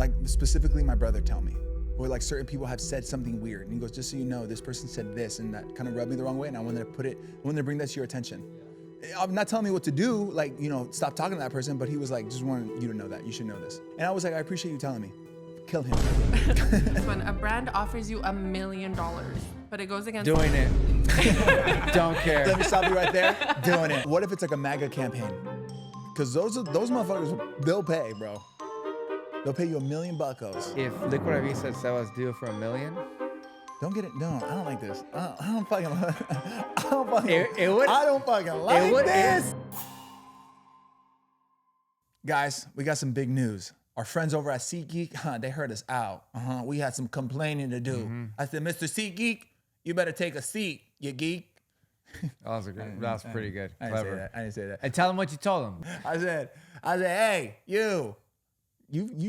Like specifically my brother tell me. Or like certain people have said something weird. And he goes, just so you know, this person said this and that kind of rubbed me the wrong way. And I wanted to bring that to your attention. I'm not telling me what to do, like, stop talking to that person, but he was like, just wanted you to know that. You should know this. And I was like, I appreciate you telling me. Kill him. When a brand offers you $1 million, but it goes against... Doing it. Don't care. Let me stop you right there. Doing it. What if it's like a MAGA campaign? Because those motherfuckers, they'll pay, bro. They'll pay you $1 million buckos. If Liquid IV said Sebas do it for $1 million, don't get it. No, I don't like this. I don't fucking like this. Guys, we got some big news. Our friends over at SeatGeek, they heard us out. We had some complaining to do. I said, Mr. SeatGeek, you better take a seat, you geek. That was pretty good. Clever. I didn't say that. And tell them what you told them. I said, hey, you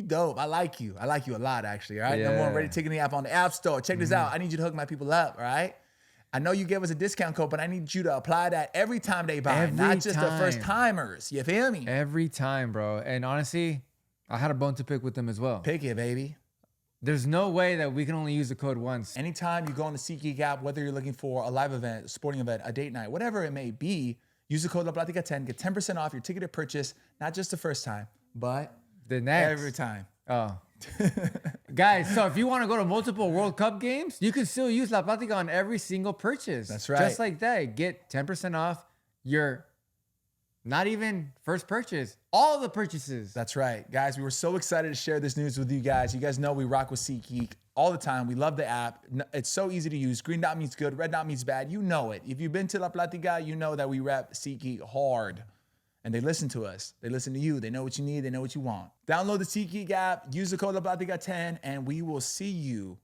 dope. I like you. I like you a lot, actually. All right. Yeah. Number one rated ticketing app on the App Store. Check this out. I need you to hook my people up. All right. I know you gave us a discount code, but I need you to apply that every time they buy, not just the first timers. You feel me? Every time, bro. And honestly, I had a bone to pick with them as well. Pick it, baby. There's no way that we can only use the code once. Anytime you go on the SeatGeek app, whether you're looking for a live event, a sporting event, a date night, whatever it may be, use the code Plática10, get 10% off your ticketed purchase, not just the first time, but the next. Every time. Oh. Guys, so if you want to go to multiple World Cup games, you can still use La Plática on every single purchase. That's right. Just like that. Get 10% off your not even first purchase, all the purchases. That's right. Guys, we were so excited to share this news with you guys. You guys know we rock with SeatGeek all the time. We love the app. It's so easy to use. Green dot means good. Red dot means bad. You know it. If you've been to La Plática, you know that we rep SeatGeek hard. And they listen to us. They listen to you. They know what you need. They know what you want. Download the SeatGeek app. Use the code Plática10, and we will see you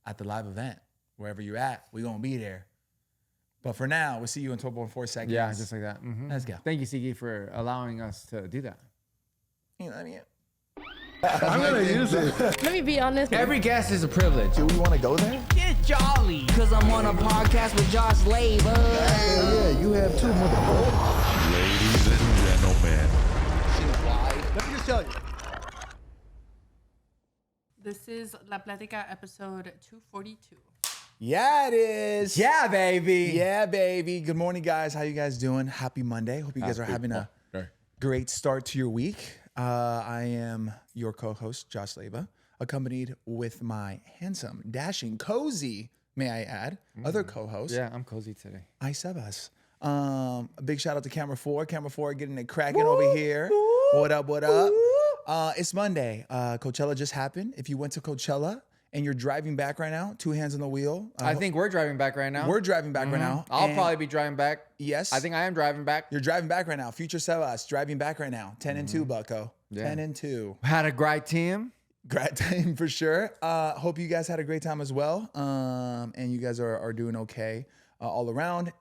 at the live event. Wherever you're at, we're going to be there. But for now, we'll see you in 12.4 seconds. Yeah, just like that. Let's go. Thank you, SeatGeek, for allowing us to do that. I'm going to use it. Let me be honest. Every guest is a privilege. Do we want to go there? Get jolly, cause I'm on a podcast with Josh Leyva. Yeah, you have too, motherfucker. Ladies and gentlemen. Let me just tell you. This is La Plática episode 242. Yeah, it is. Yeah, baby. Yeah, baby. Good morning, guys. How you guys doing? Happy Monday. Hope you guys are having a great start to your week. I am your co-host, Josh Leyva, accompanied with my handsome, dashing, cozy, may I add, other co-host. Yeah, I'm cozy today. Sebas. A big shout out to Camera 4. Camera 4 getting it cracking over here. What up, what up? It's Monday. Coachella just happened. If you went to Coachella and you're driving back right now, two hands on the wheel. I think we're driving back right now. We're driving back right now. I'll probably be driving back. Yes. I think I am driving back. You're driving back right now. Future Sebas driving back right now. 10 and 2, bucko. Yeah. 10 and 2. Had a great team. Great time for sure. Hope you guys had a great time as well. And you guys are doing okay all around.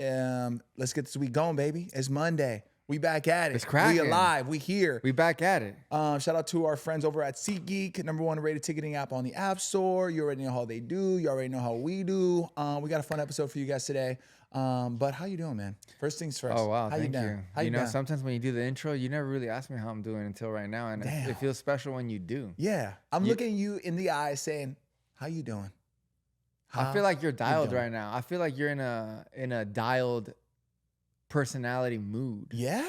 Let's get this week going, baby. It's Monday. We back at it. It's cracking. We alive. We here. We back at it. Shout out to our friends over at SeatGeek, #1 rated ticketing app on the App Store. You already know how they do. You already know how we do. We got a fun episode for you guys today. But how you doing, man? First things first. Oh, wow. How Thank you doing? you. How you know, doing? sometimes when you do the intro, you never really ask me how I'm doing until right now. And Damn. it feels special when you do. Yeah. I'm looking you in the eye saying, how you doing? I feel like you're dialed doing? right now. I feel like you're in a dialed personality mood. Yeah?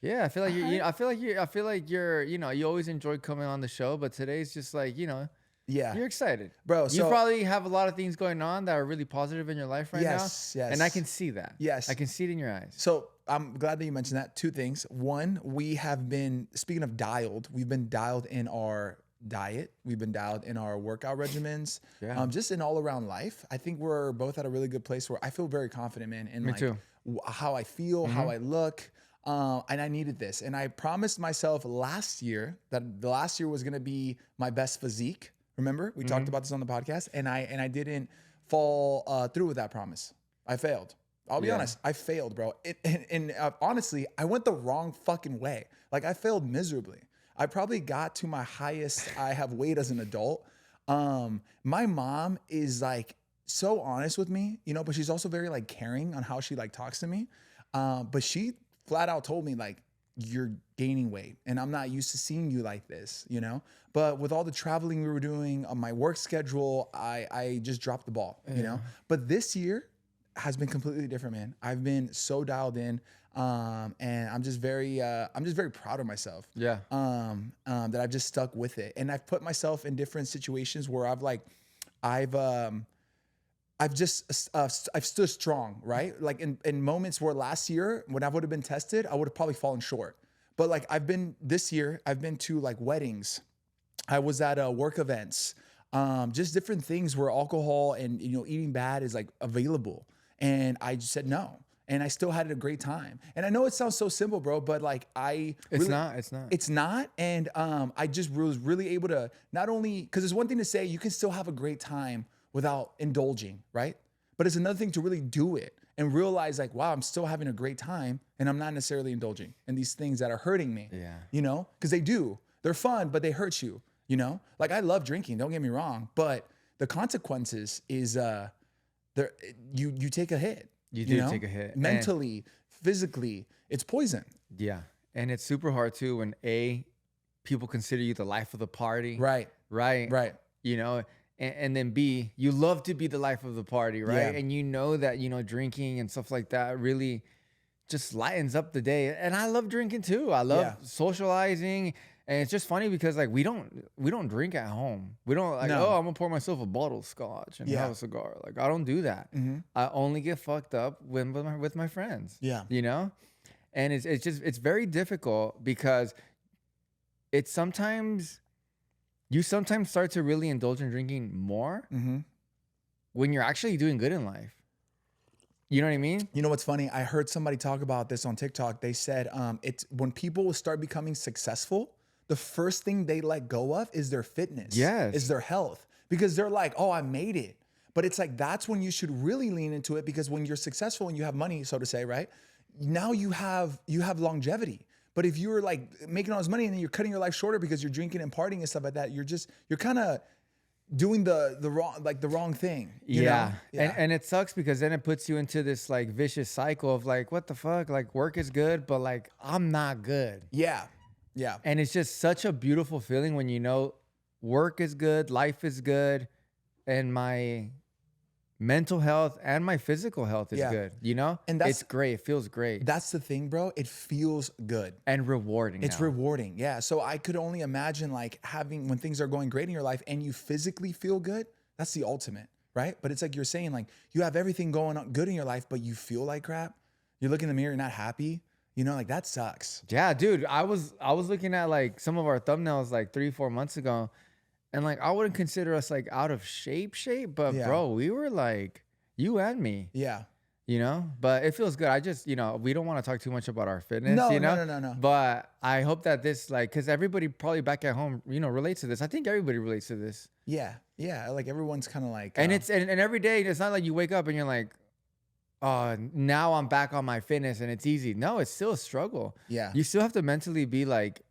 Yeah, I feel like you're you always enjoy coming on the show, but today's just like, Yeah. you're excited. Bro, You probably have a lot of things going on that are really positive in your life right now. Yes. And I can see that. Yes. I can see it in your eyes. So I'm glad that you mentioned that. Two things. One, we have been, speaking of dialed, we've been dialed in our diet. We've been dialed in our workout regimens. Yeah. Just in all around life. I think we're both at a really good place where I feel very confident, man, in Me too. How I feel, how I look. And I needed this. And I promised myself last year that the last year was going to be my best physique. Remember, we talked about this on the podcast, and I didn't fall through with that promise. I failed. I'll be honest. I failed, bro. And honestly, I went the wrong fucking way. Like, I failed miserably. I probably got to my highest I have weighed as an adult. My mom is like so honest with me, but she's also very like caring on how she like talks to me. But she flat out told me like, you're gaining weight and I'm not used to seeing you like this, you know? But with all the traveling we were doing on my work schedule, I just dropped the ball, you know? But this year has been completely different, man. I've been so dialed in. And I'm just very proud of myself. Yeah. That I've just stuck with it. And I've put myself in different situations where I've stood strong, right? Like in moments where last year, when I would have been tested, I would have probably fallen short. But like this year, I've been to like weddings. I was at work events, just different things where alcohol and, you know, eating bad is like available. And I just said no. And I still had a great time. And I know it sounds so simple, bro, but like It's not. And I just was really able to not only, because it's one thing to say you can still have a great time without indulging, right? But it's another thing to really do it and realize like, wow, I'm still having a great time and I'm not necessarily indulging in these things that are hurting me. Yeah. You know, because they're fun, but they hurt you, you know? Like I love drinking, don't get me wrong, but the consequences is you take a hit. You do know? take a hit. Mentally, physically, it's poison. Yeah. And it's super hard too when people consider you the life of the party. Right. You know, and then B, you love to be the life of the party, right? Yeah. And you know that, you know, drinking and stuff like that really just lightens up the day. And I love drinking too. I love socializing. And it's just funny because like we don't drink at home. We don't like, No. oh, I'm gonna pour myself a bottle of scotch and have a cigar. Like I don't do that. I only get fucked up with my friends. Yeah. You know? And it's very difficult because you sometimes start to really indulge in drinking more when you're actually doing good in life. You know what I mean? You know what's funny? I heard somebody talk about this on TikTok. They said it's when people start becoming successful, the first thing they let go of is their fitness. Yes. Is their health. Because they're like, oh, I made it. But it's like, that's when you should really lean into it because when you're successful and you have money, so to say, right? Now you have longevity. But if you're like making all this money and then you're cutting your life shorter because you're drinking and partying and stuff like that, you're kind of doing the wrong thing. You know? And it sucks because then it puts you into this like vicious cycle of like, what the fuck? Like work is good, but like I'm not good. Yeah. And it's just such a beautiful feeling when you know work is good, life is good, and my mental health and my physical health is good, you know? And it's great. It feels great. That's the thing, bro. It feels good. And rewarding. It's rewarding. Yeah. So I could only imagine like when things are going great in your life and you physically feel good, that's the ultimate, right? But it's like you're saying like you have everything going on good in your life, but you feel like crap. You look in the mirror, you're not happy. You know, like that sucks. Yeah, dude. I was looking at like some of our thumbnails like 3-4 months ago. And like, I wouldn't consider us like out of shape, but bro, we were like you and me. Yeah. You know, but it feels good. I just, you know, we don't want to talk too much about our fitness. No. But I hope that this like, cause everybody probably back at home, you know, relates to this. I think everybody relates to this. Yeah. Like everyone's kind of like, and it's, and every day, it's not like you wake up and you're like, oh, now I'm back on my fitness and it's easy. No, it's still a struggle. Yeah. You still have to mentally be like,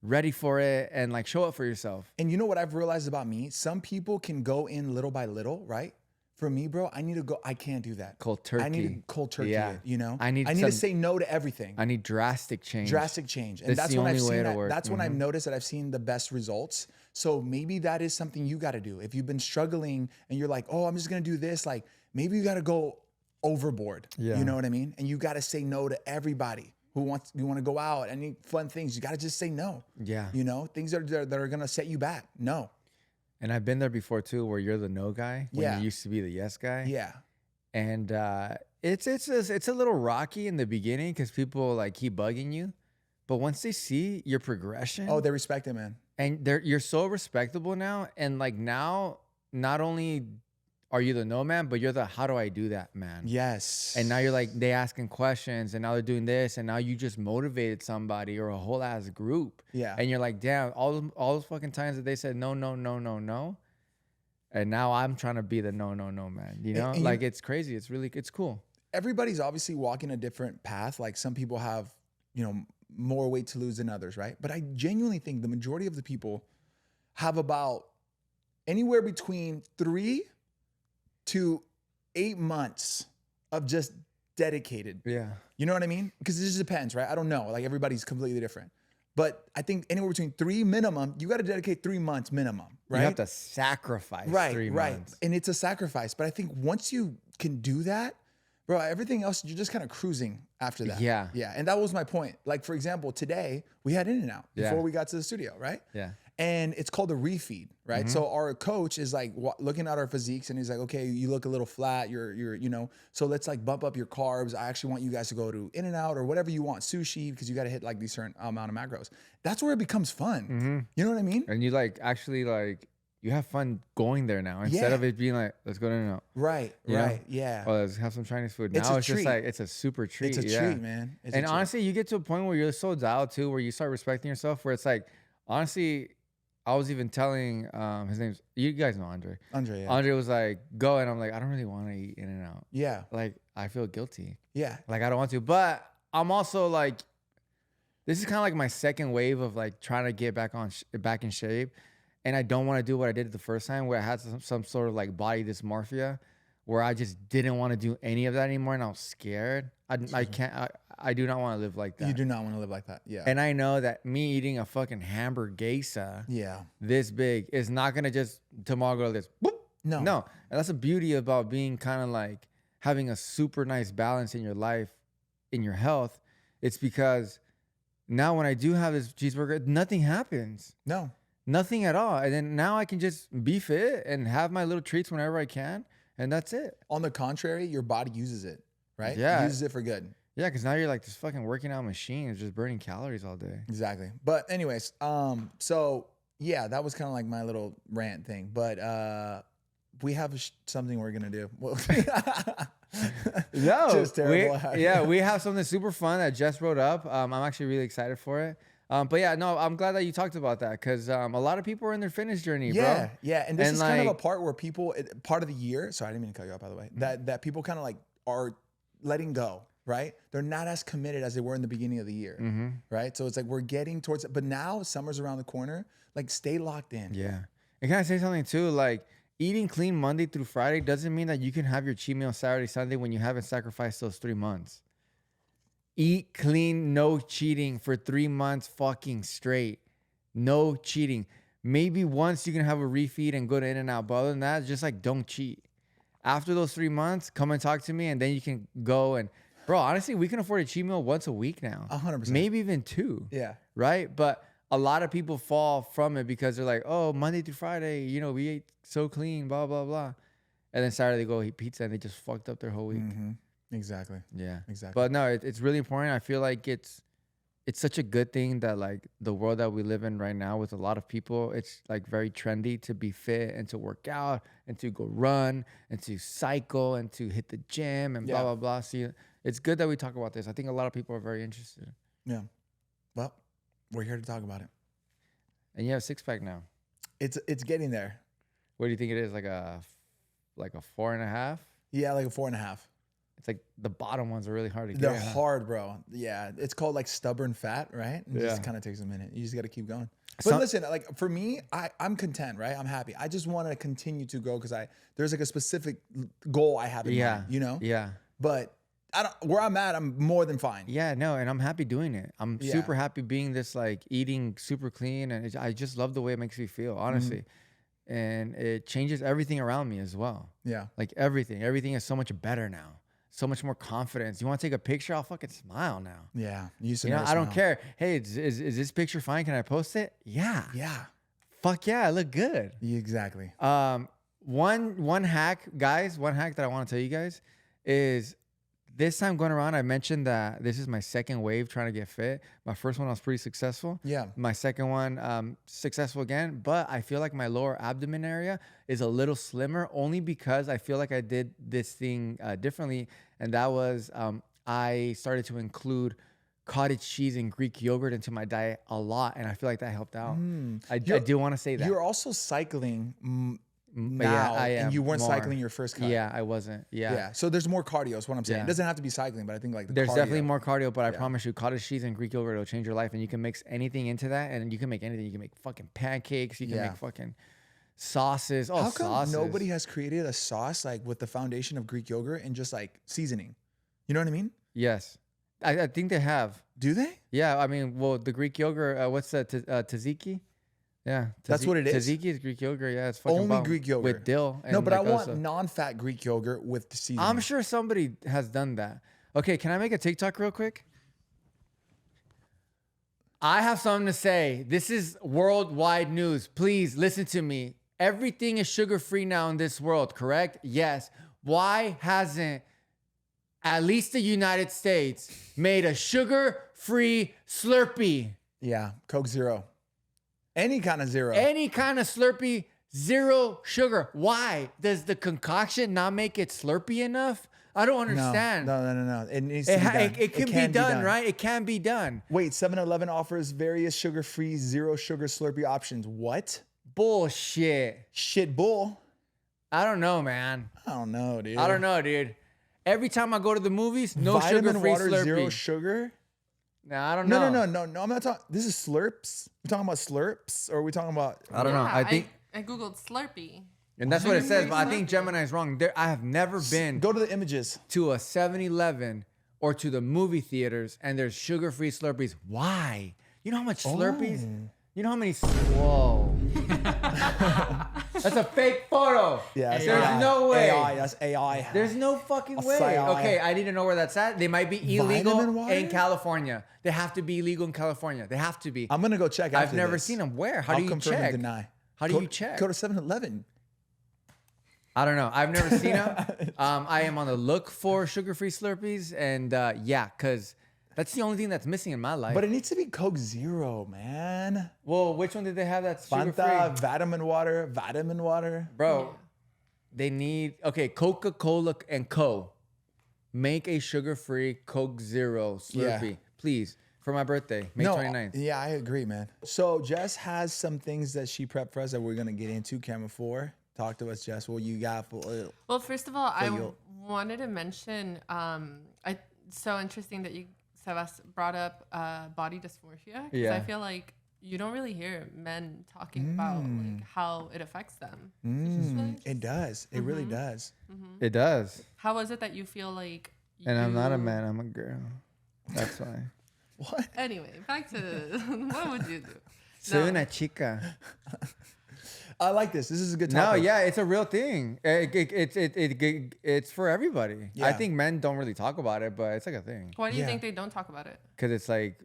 ready for it and like show up for yourself. And you know what I've realized about me? Some people can go in little by little, right? For me, bro, I can't do that. Cold turkey. I need to cold turkey it, you know? I need to say no to everything. I need drastic change. And that's when I've seen that. That's when I've noticed that I've seen the best results. So maybe that is something you got to do. If you've been struggling and you're like, oh, I'm just going to do this. Like maybe you got to go overboard. Yeah. You know what I mean? And you got to say no to everybody. You want to go out and eat fun things. You got to just say no. Yeah. You know, things that are going to set you back. No. And I've been there before too, where you're the no guy when you used to be the yes guy. Yeah. And it's a little rocky in the beginning because people like keep bugging you, but once they see your progression, oh, they respect it, man. And you're so respectable now. And like now, not only are you the no man, but you're the how do I do that man? Yes. And now you're like, they asking questions and now they're doing this. And now you just motivated somebody or a whole ass group. Yeah. And you're like, damn, all those fucking times that they said no. And now I'm trying to be the no, man. You know, and like it's crazy. It's cool. Everybody's obviously walking a different path. Like some people have, you know, more weight to lose than others, right? But I genuinely think the majority of the people have about anywhere between 3 to 8 months of just dedicated. Yeah. You know what I mean? Because it just depends, right? I don't know. Like everybody's completely different. But I think anywhere between 3 minimum, you got to dedicate 3 months minimum, right? You have to sacrifice 3 months. And it's a sacrifice. But I think once you can do that, bro, everything else, you're just kind of cruising after that. Yeah. Yeah. And that was my point. Like, for example, today we had In-N-Out before we got to the studio, right? Yeah. And it's called a refeed, right? So our coach is like looking at our physiques and he's like, okay, you look a little flat. You're, you know, so let's like bump up your carbs. I actually want you guys to go to In-N-Out or whatever you want, sushi, because you got to hit like these certain amount of macros. That's where it becomes fun. You know what I mean? And you like actually like, you have fun going there now instead of it being like, let's go to In-N-Out. Right, You know? yeah. Oh, let's have some Chinese food. It's Now a it's just treat. like, it's a super treat. It's a treat, man. It's a And treat. honestly, you get to a point where you're so dialed too, where you start respecting yourself, where it's like, honestly, I was even telling his name's, you guys know Andre. Andre, yeah. Andre was like, go, and I'm like, I don't really want to eat In-N-Out. Yeah, Like, I feel guilty. yeah. Like, I don't want to. But I'm also like, this is kind of like my second wave of like trying to get back in shape. And I don't want to do what I did the first time, where I had some sort of like body dysmorphia, where I just didn't want to do any of that anymore, and I was scared. I do not want to live like that. You do not want to live like that. Yeah. And I know that me eating a fucking hamburguesa yeah. this big is not gonna just tomorrow go like this. Boop. No. No. And that's the beauty about being kind of like having a super nice balance in your life, in your health. It's because now when I do have this cheeseburger, nothing happens. No. Nothing at all. And then now I can just be fit and have my little treats whenever I can. And that's it. On the contrary, your body uses it, right? Yeah. It uses it for good. Yeah, because now you're like this fucking working out machine. It's just burning calories all day. Exactly. But anyways, so yeah, that was kind of like my little rant thing. But we have something we're gonna do. No, Just terrible. we have something super fun that Jess wrote up. I'm actually really excited for it. But yeah, no, I'm glad that you talked about that, because a lot of people are in their fitness journey, Yeah, bro. yeah. And this And is kind of a like- part where people, part of the year. Sorry, I didn't mean to cut you off, by the way. That people kind of like are letting go. Right? They're not as committed as they were in the beginning of the year. Right? So it's like we're getting towards it. But now summer's around the corner. Like stay locked in. Yeah. And can I say something too? Like, eating clean Monday through Friday doesn't mean that you can have your cheat meal Saturday, Sunday when you haven't sacrificed those 3 months. Eat clean, no cheating for 3 months fucking straight. No cheating. Maybe once you can have a refeed and go to In-N-Out. But other than that, just like don't cheat. After those 3 months, come and talk to me, and then you can go and, bro, honestly, we can afford a cheat meal once a week now. 100%. Maybe even 2. Yeah. Right? But a lot of people fall from it because they're like, oh, Monday through Friday, you know, we ate so clean, blah, blah, blah. And then Saturday they go eat pizza and they just fucked up their whole week. Exactly. Yeah. Exactly. But no, it's really important. I feel like it's such a good thing that like the world that we live in right now with a lot of people, it's like very trendy to be fit and to work out and to go run and to cycle and to hit the gym and blah, blah, blah. See, it's good that we talk about this. I think a lot of people are very interested. Yeah. Well, we're here to talk about it. And you have a 6-pack now. It's getting there. What do you think it is? Like a 4.5? Yeah, like a 4.5. It's like the bottom ones are really hard to get. They're hard, bro. Yeah. It's called like stubborn fat, right? It Yeah. just kind of takes a minute. You just got to keep going. But Some- listen, like for me, I'm content, right? I'm happy. I just want to continue to go because there's like a specific goal I have in mind, you know? Yeah. But where I'm at, I'm more than fine. Yeah, no, and I'm happy doing it. I'm Yeah. super happy being this like eating super clean, and I just love the way it makes me feel, honestly. And it changes everything around me as well. Yeah. Like everything is so much better now. So much more confidence. You want to take a picture? I'll fucking smile now. Yeah. You used to You know, never I don't smile. care. Hey, is this picture fine? Can I post it? Yeah. Yeah. Fuck yeah, I look good. Exactly. One hack, guys, one hack that I want to tell you guys is this time going around, I mentioned that this is my second wave trying to get fit. My first one, I was pretty successful. Yeah. My second one, successful again, but I feel like my lower abdomen area is a little slimmer only because I feel like I did this thing differently. And that was, I started to include cottage cheese and Greek yogurt into my diet a lot. And I feel like that helped out. I do want to say that. You're also cycling now, Yeah, I am and you weren't more. cycling your first cut. Yeah, I wasn't. Yeah. So there's more cardio is what I'm saying. Yeah. It doesn't have to be cycling, but I think like the There's cardio. definitely more cardio, but I promise you, cottage cheese and Greek yogurt will change your life, and you can mix anything into that, and you can make anything. You can make fucking pancakes. You can Yeah. make fucking sauces. Oh, How come sauces. nobody has created a sauce like with the foundation of Greek yogurt and just like seasoning? You know what I mean? Yes. I think they have. Do they? Yeah, I mean, well, the Greek yogurt, what's that? Tzatziki? Yeah. That's what it is? Tzatziki is Greek yogurt. Yeah, it's fucking Only bomb. Greek yogurt. With dill. No, and but I like want also- non-fat Greek yogurt with the seasoning. I'm sure somebody has done that. Okay, can I make a TikTok real quick? I have something to say. This is worldwide news. Please listen to me. Everything is sugar-free now in this world, correct? Yes. Why hasn't at least the United States made a sugar-free Slurpee? Yeah, Coke Zero. Any kind of zero. Any kind of Slurpee, zero sugar. Why? Does the concoction not make it Slurpee enough? I don't understand. No. It needs to be done. It can be done, right? It can be done. Wait, 7-Eleven offers various sugar-free, zero sugar Slurpee options. What? Bullshit. Shit bull. I don't know, man. I don't know, dude. I don't know, dude. Every time I go to the movies, no Vitamin sugar-free water, Slurpee. zero sugar? Nah, I don't know. No. I'm not talking. This is Slurps. We're talking about Slurps, or are we talking about? I don't know. I think, I googled Slurpee. and that's what it says. Sugar-free But I think Slurpee. Gemini's wrong. I have never been Go to the images. to a 7-Eleven or to the movie theaters and there's sugar-free Slurpees. Why? You know how much Slurpees? You know how many? Whoa. That's a fake photo. Yeah, There's no way. AI. That's AI. There's no fucking way. AI. Okay, I need to know where that's at. They might be illegal Vitamin water? in California. They have to be illegal in California. They have to be. I'm gonna go check. I've after never this. seen them. Where? How I'll do you confirm check? and deny. How do you check? Go to 7-Eleven. I don't know. I've never seen them. I am on the look for sugar-free Slurpees, and yeah, because that's the only thing that's missing in my life. But it needs to be Coke Zero, man. Well, which one did they have that's sugar-free? Fanta, vitamin water. Bro, they need, okay, Coca-Cola and Co. Make a sugar-free Coke Zero Slurpee, Yeah. please, for my birthday, May 29th. Yeah, I agree, man. So Jess has some things that she prepped for us that we're gonna get into. Camera 4. Talk to us, Jess. What you got for? Well, first of all, I you. wanted to mention, so interesting that you, Sebas, brought up body dysmorphia. Because Yeah. I feel like you don't really hear men talking about like how it affects them. It does. It really does. It does. How is it that you feel like And I'm not a you- man, I'm a girl. That's why. What? Anyway, back to what would you do? Soy una chica. I like this. This is a good No, topic. yeah, it's a real thing. It's for everybody. Yeah. I think men don't really talk about it, but it's like a thing. Why do you Yeah. think they don't talk about it? Because it's like,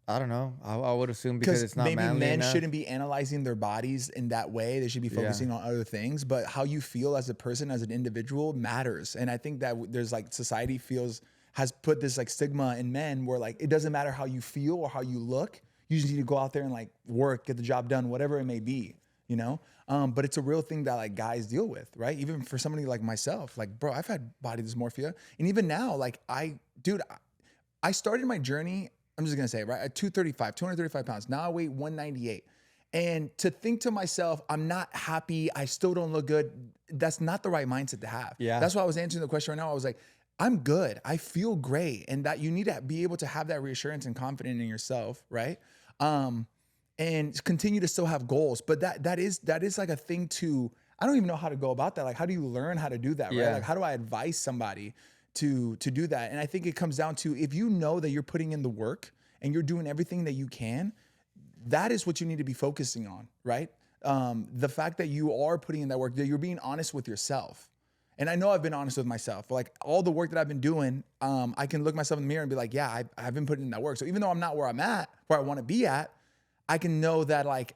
I don't know. I would assume because it's not maybe manly men enough. shouldn't be analyzing their bodies in that way. They should be focusing on other things. But how you feel as a person, as an individual, matters. And I think that there's like society has put this like stigma in men where like it doesn't matter how you feel or how you look. You just need to go out there and like work, get the job done, whatever it may be. You know. But it's a real thing that like guys deal with, right? Even for somebody like myself, like bro, I've had body dysmorphia, and even now, like I started my journey. I'm just gonna say, right, at 235 pounds. Now I weigh 198. And to think to myself, I'm not happy, I still don't look good, that's not the right mindset to have. Yeah. That's why I was answering the question right now. I was like, I'm good, I feel great. And that you need to be able to have that reassurance and confidence in yourself, right? And continue to still have goals. But that is like a thing to, I don't even know how to go about that. Like, how do you learn how to do that, right? Yeah. Like, how do I advise somebody to do that? And I think it comes down to, if you know that you're putting in the work and you're doing everything that you can, that is what you need to be focusing on, right? The fact that you are putting in that work, that you're being honest with yourself. And I know I've been honest with myself. Like all the work that I've been doing, I can look myself in the mirror and be like, yeah, I've been putting in that work. So even though I'm not where I'm at, where I want to be at, I can know that like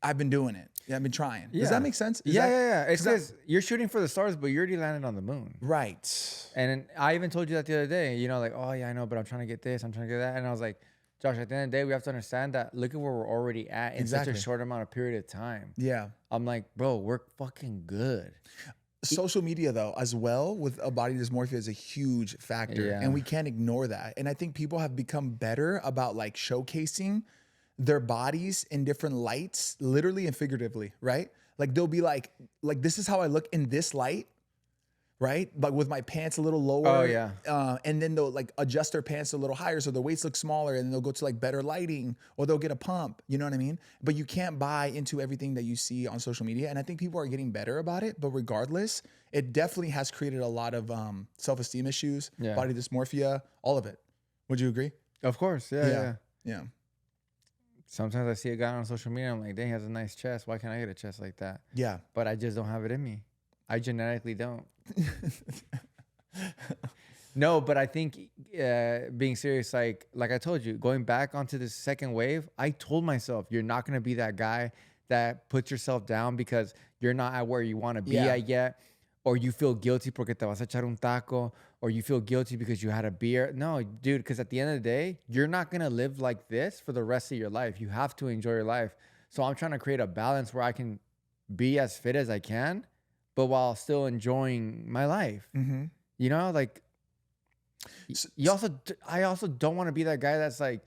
I've been doing it. Yeah, I've been trying. Does that make sense? Yeah. It says you're shooting for the stars, but you already landed on the moon. Right. And I even told you that the other day, you know, like, oh yeah, I know, but I'm trying to get this, I'm trying to get that. And I was like, Josh, at the end of the day, we have to understand that look at where we're already at in such a short amount of period of time. Yeah. I'm like, bro, we're fucking good. Social media, though, as well, with a body dysmorphia is a huge factor. Yeah. And we can't ignore that. And I think people have become better about like showcasing their bodies in different lights, literally and figuratively, right? Like they'll be like this is how I look in this light, right? But with my pants a little lower. Oh, yeah. And then they'll like adjust their pants a little higher so their weights look smaller, and they'll go to like better lighting, or they'll get a pump. You know what I mean? But you can't buy into everything that you see on social media. And I think people are getting better about it. But regardless, it definitely has created a lot of self-esteem issues, body dysmorphia, all of it. Would you agree? Of course. Yeah. Sometimes I see a guy on social media, I'm like, dang, he has a nice chest. Why can't I get a chest like that? Yeah. But I just don't have it in me. I genetically don't. No, but I think being serious, like I told you, going back onto this second wave, I told myself, you're not going to be that guy that puts yourself down because you're not at where you want to be at yet, or you feel guilty porque te vas a echar un taco, or you feel guilty because you had a beer. No, dude, because at the end of the day, you're not going to live like this for the rest of your life. You have to enjoy your life. So I'm trying to create a balance where I can be as fit as I can, but while still enjoying my life. Mm-hmm. You know, like, I also don't want to be that guy that's like,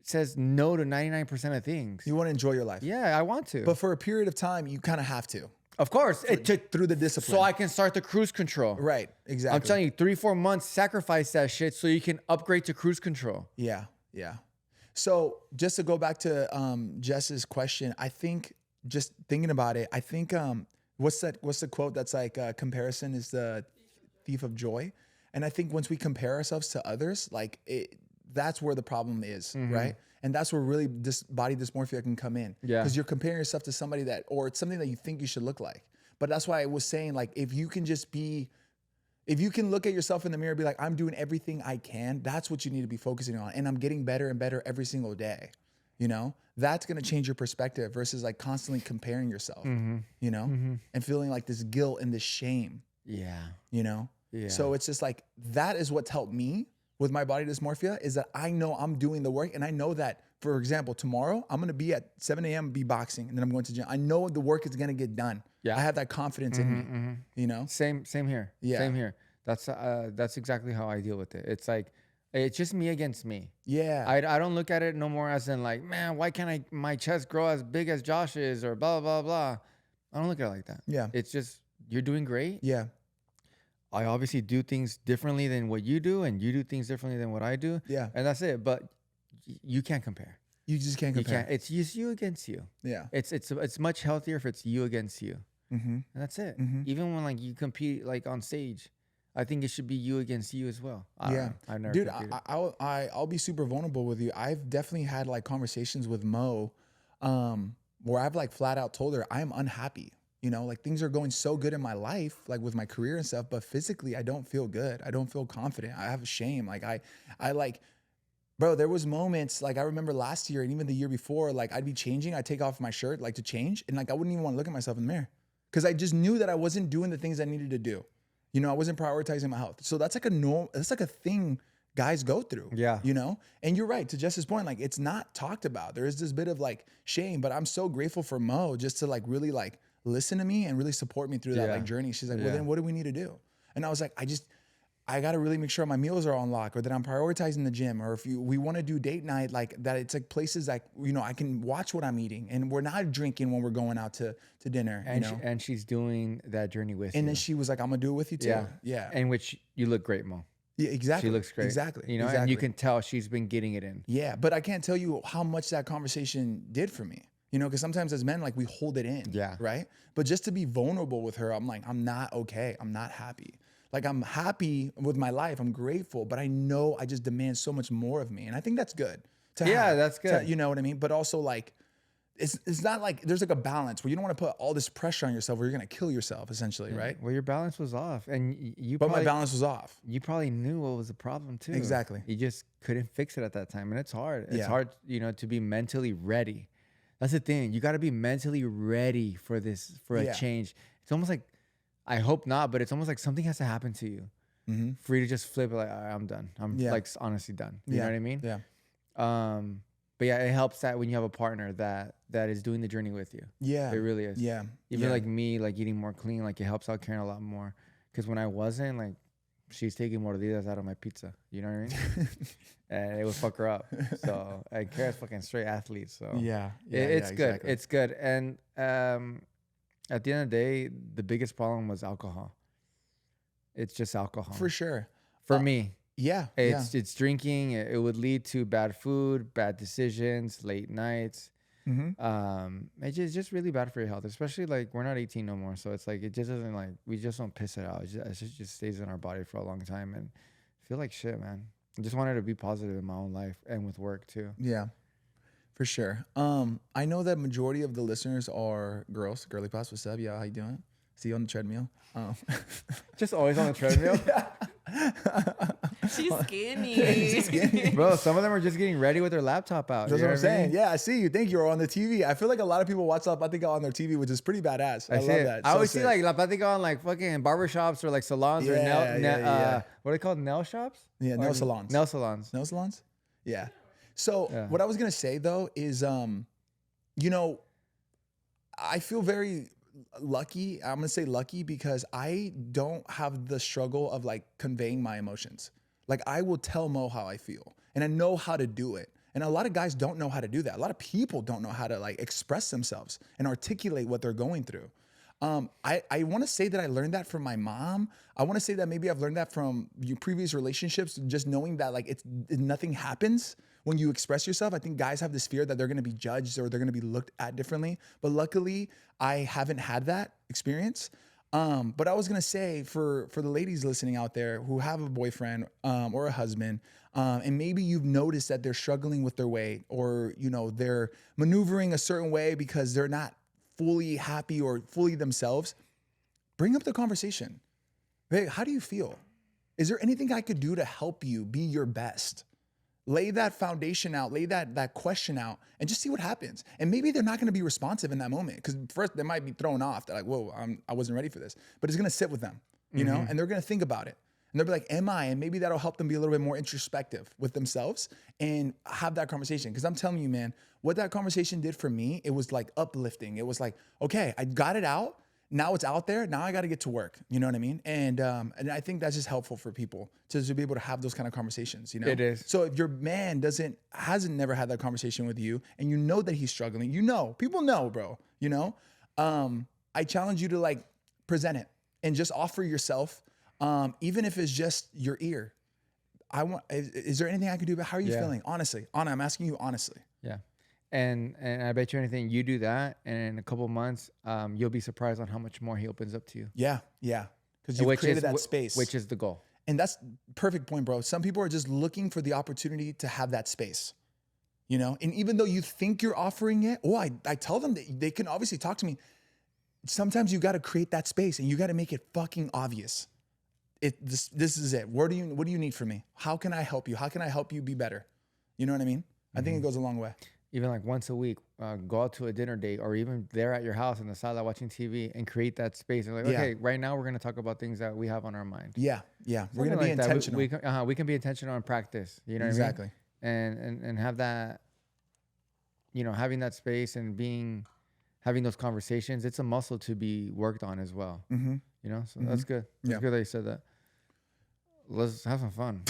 says no to 99% of things. You want to enjoy your life. Yeah, I want to. But for a period of time, you kind of have to. Of course. Through the discipline. So I can start the cruise control. Right, exactly. I'm telling you, 3-4 months, sacrifice that shit so you can upgrade to cruise control. Yeah. So just to go back to Jess's question, I think just thinking about it, I think what's the quote that's like comparison is the thief of joy. And I think once we compare ourselves to others, like that's where the problem is, right? And that's where really body dysmorphia can come in. Yeah. Because you're comparing yourself to somebody or it's something that you think you should look like. But that's why I was saying, like, if you can look at yourself in the mirror and be like, I'm doing everything I can, that's what you need to be focusing on. And I'm getting better and better every single day. You know, that's going to change your perspective versus like constantly comparing yourself, you know, and feeling like this guilt and this shame. Yeah. You know? Yeah. So it's just like, that is what's helped me with my body dysmorphia, is that I know I'm doing the work, and I know that, for example, tomorrow I'm going to be at 7 a.m. be boxing, and then I'm going to gym. I know the work is going to get done. Yeah. I have that confidence in me, you know? Same here. Yeah. Same here. That's exactly how I deal with it. It's like, it's just me against me. Yeah. I don't look at it no more as in like, man, why can't my chest grow as big as Josh is, or blah, blah, blah. I don't look at it like that. Yeah. It's just, you're doing great. Yeah. I obviously do things differently than what you do, and you do things differently than what I do. Yeah. And that's it. But you can't compare. You just can't compare. You can't. It's just you against you. Yeah. It's much healthier if it's you against you. And that's it. Even when like you compete like on stage, I think it should be you against you as well. I've never. Dude, I'll be super vulnerable with you. I've definitely had like conversations with Mo, where I've like flat out told her I'm unhappy. You know, like things are going so good in my life, like with my career and stuff, but physically I don't feel good. I don't feel confident. I have shame. Like I like, bro, there was moments like I remember last year and even the year before, like I'd be changing. I'd take off my shirt like to change, and like I wouldn't even want to look at myself in the mirror because I just knew that I wasn't doing the things I needed to do. You know, I wasn't prioritizing my health. So that's like that's like a thing guys go through. Yeah. You know? And you're right, to Jess's point, like it's not talked about. There is this bit of like shame, but I'm so grateful for Mo just to like really like listen to me and really support me through that like journey. She's like, well, then what do we need to do? And I was like, I got to really make sure my meals are on lock, or that I'm prioritizing the gym, or if we want to do date night, like that it's like places like, you know, I can watch what I'm eating, and we're not drinking when we're going out to dinner. And, you know? And she's doing that journey with you. And then she was like, I'm going to do it with you too. Yeah. Yeah. In which you look great, Mo. Yeah, exactly. She looks great. Exactly. You know, and you can tell she's been getting it in. Yeah. But I can't tell you how much that conversation did for me. You know, because sometimes as men, like we hold it in. Yeah. Right. But just to be vulnerable with her, I'm like, I'm not okay. I'm not happy. Like I'm happy with my life. I'm grateful, but I know I just demand so much more of me. And I think that's good. That's good. You know what I mean? But also like, it's not like there's like a balance where you don't want to put all this pressure on yourself where you're going to kill yourself essentially. Yeah. Right. Well, your balance was off, and but my balance was off. You probably knew what was the problem too. Exactly. You just couldn't fix it at that time. And it's hard. It's hard, you know, to be mentally ready. That's the thing. You got to be mentally ready for this, for a change. It's almost like, I hope not, but it's almost like something has to happen to you for you to just flip it like, all right, I'm done. I'm like honestly done. You know what I mean? Yeah. But yeah, it helps that when you have a partner that is doing the journey with you. Yeah. It really is. Yeah. Even like me, like eating more clean, like it helps out Karen a lot more. Because when I wasn't, like, she's taking mordidas out of my pizza. You know what I mean? And it would fuck her up. So, and Karen's fucking straight athlete. So it's good. Exactly. It's good. And at the end of the day, the biggest problem was alcohol. it's just alcohol. For sure. For me, Yeah. it's drinking. It would lead to bad food, bad decisions, late nights. It's just really bad for your health, especially like we're not 18 no more. So it's like, it just doesn't like, we just don't piss it out. It just stays in our body for a long time and feel like shit, man. I just wanted to be positive in my own life and with work too. Yeah, for sure. I know that majority of the listeners are girls. Girly Pops, what's up? Yeah, how you doing? See you on the treadmill. Just always on the treadmill. She's skinny. Bro, some of them are just getting ready with their laptop out. That's you what know I'm saying. I mean? Yeah, I see you. Thank you. Or on the TV. I feel like a lot of people watch La Plática on their TV, which is pretty badass. I love that. I So always sick. see like La Plática on like fucking barbershops or like salons or what are they called? Nail shops? Yeah, nail salons. Nail salons. Nail salons? Yeah. So what I was gonna say though is, you know, I feel very lucky. I'm gonna say lucky because I don't have the struggle of like conveying my emotions. Like I will tell Mo how I feel, and I know how to do it. And a lot of guys don't know how to do that. A lot of people don't know how to like express themselves and articulate what they're going through. I want to say that I learned that from my mom. I want to say that maybe I've learned that from your previous relationships, just knowing that like nothing happens when you express yourself. I think guys have this fear that they're going to be judged or they're going to be looked at differently. But luckily, I haven't had that experience. But I was going to say for the ladies listening out there who have a boyfriend or a husband, and maybe you've noticed that they're struggling with their weight, or, you know, they're maneuvering a certain way because they're not fully happy or fully themselves, bring up the conversation. Hey, how do you feel? Is there anything I could do to help you be your best? Lay that foundation out, lay that question out, and just see what happens. And maybe they're not going to be responsive in that moment, because first they might be thrown off. They're like, whoa, I wasn't ready for this. But it's going to sit with them, you know, and they're going to think about it. And they'll be like, am I? And maybe that'll help them be a little bit more introspective with themselves and have that conversation. Because I'm telling you, man, what that conversation did for me, it was like uplifting. It was like, okay, I got it out. Now it's out there. Now I got to get to work. You know what I mean? And I think that's just helpful for people to be able to have those kind of conversations, you know? It is. So if your man hasn't never had that conversation with you, and you know that he's struggling, you know, people know, bro, you know? I challenge you to like present it and just offer yourself, even if it's just your ear. Is there anything I could do about how are you feeling? Honestly, Anna, I'm asking you honestly. Yeah. And I bet you anything, you do that, and in a couple of months, you'll be surprised on how much more he opens up to you. Yeah. Because you've created that space. Which is the goal. And that's perfect point, bro. Some people are just looking for the opportunity to have that space, you know? And even though you think you're offering it, I tell them that they can obviously talk to me. Sometimes you got to create that space and you got to make it fucking obvious. This is it. What do you need from me? How can I help you? How can I help you be better? You know what I mean? I think it goes a long way. Even like once a week, go out to a dinner date, or even there at your house in the sala watching TV, and create that space. And like, okay, right now we're going to talk about things that we have on our mind. Yeah. We're going to be intentional. We can be intentional and practice. You know what I mean? And have that, you know, having that space and having those conversations. It's a muscle to be worked on as well. You know, so that's good. It's good that you said that. Let's have some fun.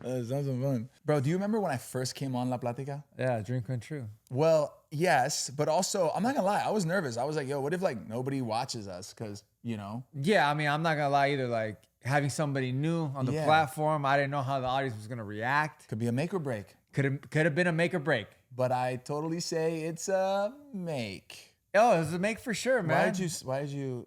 Sounds some fun. Bro, do you remember when I first came on La Plática? Yeah, dream come true. Well, yes, but also, I'm not gonna lie, I was nervous. I was like, yo, what if like nobody watches us? Because, you know. Yeah, I mean, I'm not gonna lie either. Like having somebody new on the platform, I didn't know how the audience was gonna react. Could be a make or break. Could have been a make or break. But I totally say it's a make. Oh, it was a make for sure, man. Why did you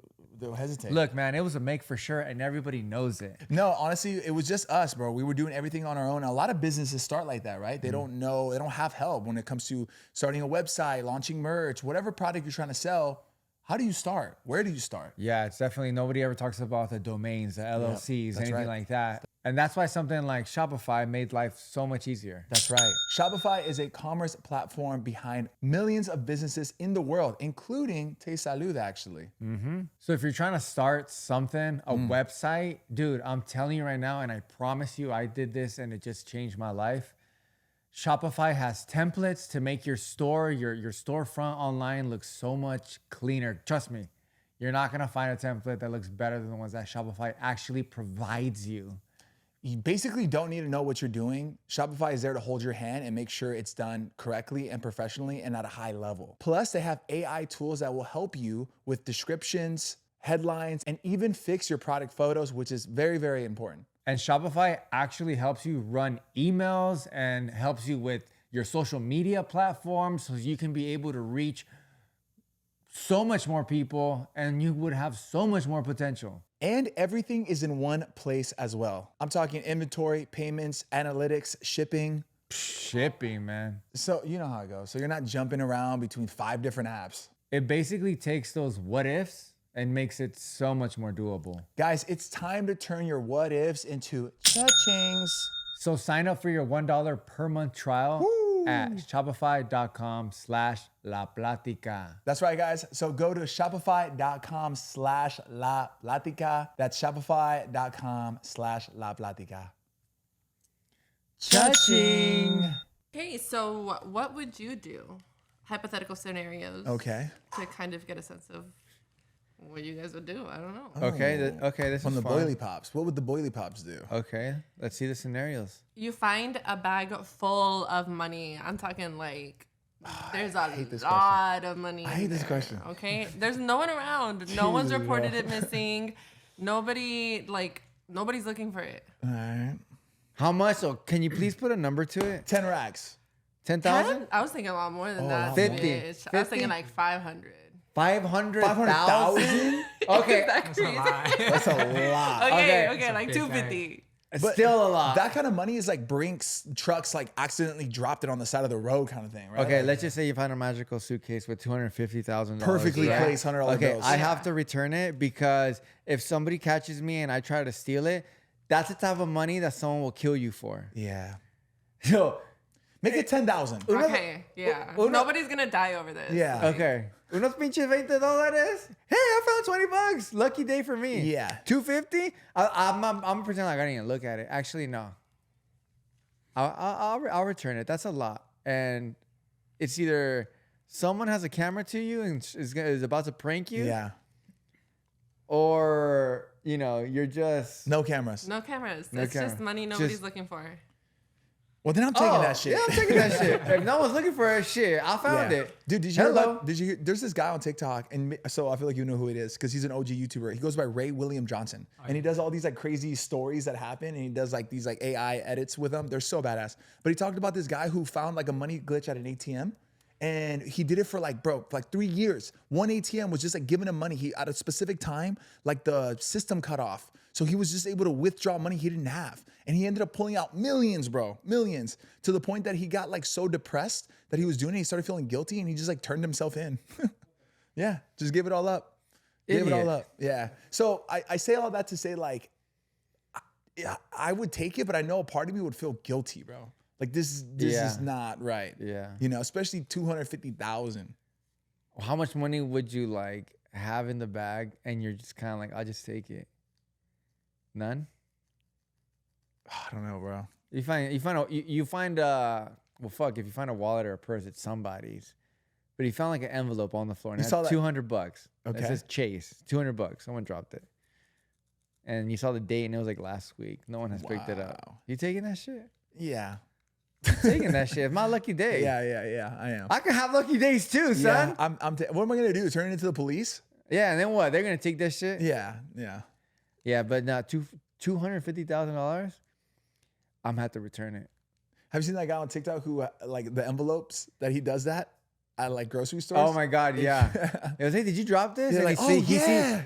hesitate? Look, man, it was a make for sure, and everybody knows it. No, honestly, it was just us, bro. We were doing everything on our own. A lot of businesses start like that, right? They don't know, they don't have help when it comes to starting a website, launching merch, whatever product you're trying to sell. How do you start? Where do you start? Yeah, it's definitely, nobody ever talks about the domains, the LLCs, anything like that. And that's why something like Shopify made life so much easier. That's right. Shopify is a commerce platform behind millions of businesses in the world, including Taste Salud, actually. So if you're trying to start something, a website, dude, I'm telling you right now, and I promise you I did this and it just changed my life. Shopify has templates to make your store, your storefront online look so much cleaner. Trust me, you're not gonna find a template that looks better than the ones that Shopify actually provides you. You basically don't need to know what you're doing. Shopify is there to hold your hand and make sure it's done correctly and professionally and at a high level. Plus, they have AI tools that will help you with descriptions, headlines, and even fix your product photos, which is very, very important. And Shopify actually helps you run emails and helps you with your social media platforms so you can be able to reach so much more people and you would have so much more potential. And everything is in one place as well. I'm talking inventory, payments, analytics, shipping. Shipping, man. So you know how it goes. So you're not jumping around between 5 different apps. It basically takes those what ifs and makes it so much more doable. Guys, it's time to turn your what ifs into cha-chings. So sign up for your $1 per month trial at shopify.com/laplática. That's right, guys. So go to shopify.com/laplática. That's shopify.com/laplática. Cha-ching. Okay, so what would you do? Hypothetical scenarios. Okay. To kind of get a sense of what you guys would do. I don't know. Okay, this From is the fun. boilie pops. What would the boilie pops do? Okay, let's see the scenarios. You find a bag full of money. I'm talking like there's a lot of money. I hate this question. Okay, there's no one around. No one's reported it missing. Nobody's looking for it. All right. How much? So can you please put a number to it? 10 racks. 10,000? I was thinking a lot more than that. 50. bitch. I was thinking like 500. 500,000? Okay. That's crazy. That's a lot. Okay, like 250. It's still a lot. That kind of money is like Brinks trucks like accidentally dropped it on the side of the road kind of thing, right? Okay, Like, let's just say you find a magical suitcase with $250,000. perfectly right? placed $100 Okay, bills. I have to return it because if somebody catches me and I try to steal it, that's the type of money that someone will kill you for. Yeah. So, Make it 10,000. Okay, yeah. Nobody's gonna die over this. Yeah. okay. Unos pinches $20. Hey, I found $20. Lucky day for me. Yeah. $250. I'm gonna pretend like I didn't even look at it. Actually, no. I'll return it. That's a lot, and it's either someone has a camera to you and is about to prank you, Yeah. or you're just No cameras. No cameras. No It's camera. just money nobody's Just- looking for. Well, then I'm taking that shit. Yeah, I'm taking that shit. If no one's looking for it, shit, I found it. Dude, did you hear Hello. about, there's this guy on TikTok, and so I feel like you know who it is because he's an OG YouTuber. He goes by Ray William Johnson, and he does all these like crazy stories that happen, and he does like these like AI edits with them. They're so badass. But he talked about this guy who found like a money glitch at an ATM, and he did it for like 3 years. One ATM was just like giving him money. He at a specific time, like the system cut off. So he was just able to withdraw money he didn't have. And he ended up pulling out millions, bro, millions, to the point that he got like so depressed that he was doing it. He started feeling guilty and he just like turned himself in. Yeah, just give it all up. Give it all Idiot. up. Yeah. So I say all that to say like, yeah, I would take it, but I know a part of me would feel guilty, bro. Like this Yeah. is not right. Yeah. Especially 250,000. How much money would you like have in the bag, and you're just kind of like, I'll just take it? None. I don't know, bro. You find well, fuck, if you find a wallet or a purse, it's somebody's. But he found like an envelope on the floor and You it saw had that? $200. Okay. It says Chase, $200. Someone dropped it. And you saw the date and it was like last week. No one has picked it up. Wow. You taking that shit? Yeah. Taking that shit. It's my lucky day. Yeah, I am. I can have lucky days too, son. Yeah, what am I gonna do? Turn it into the police? Yeah, and then what? They're gonna take that shit? Yeah. Yeah, but not $250,000. I'm gonna have to return it. Have you seen that guy on TikTok who like the envelopes that he does that at like grocery stores? Oh my God, yeah. It was, hey, did you drop this? Yeah, And like,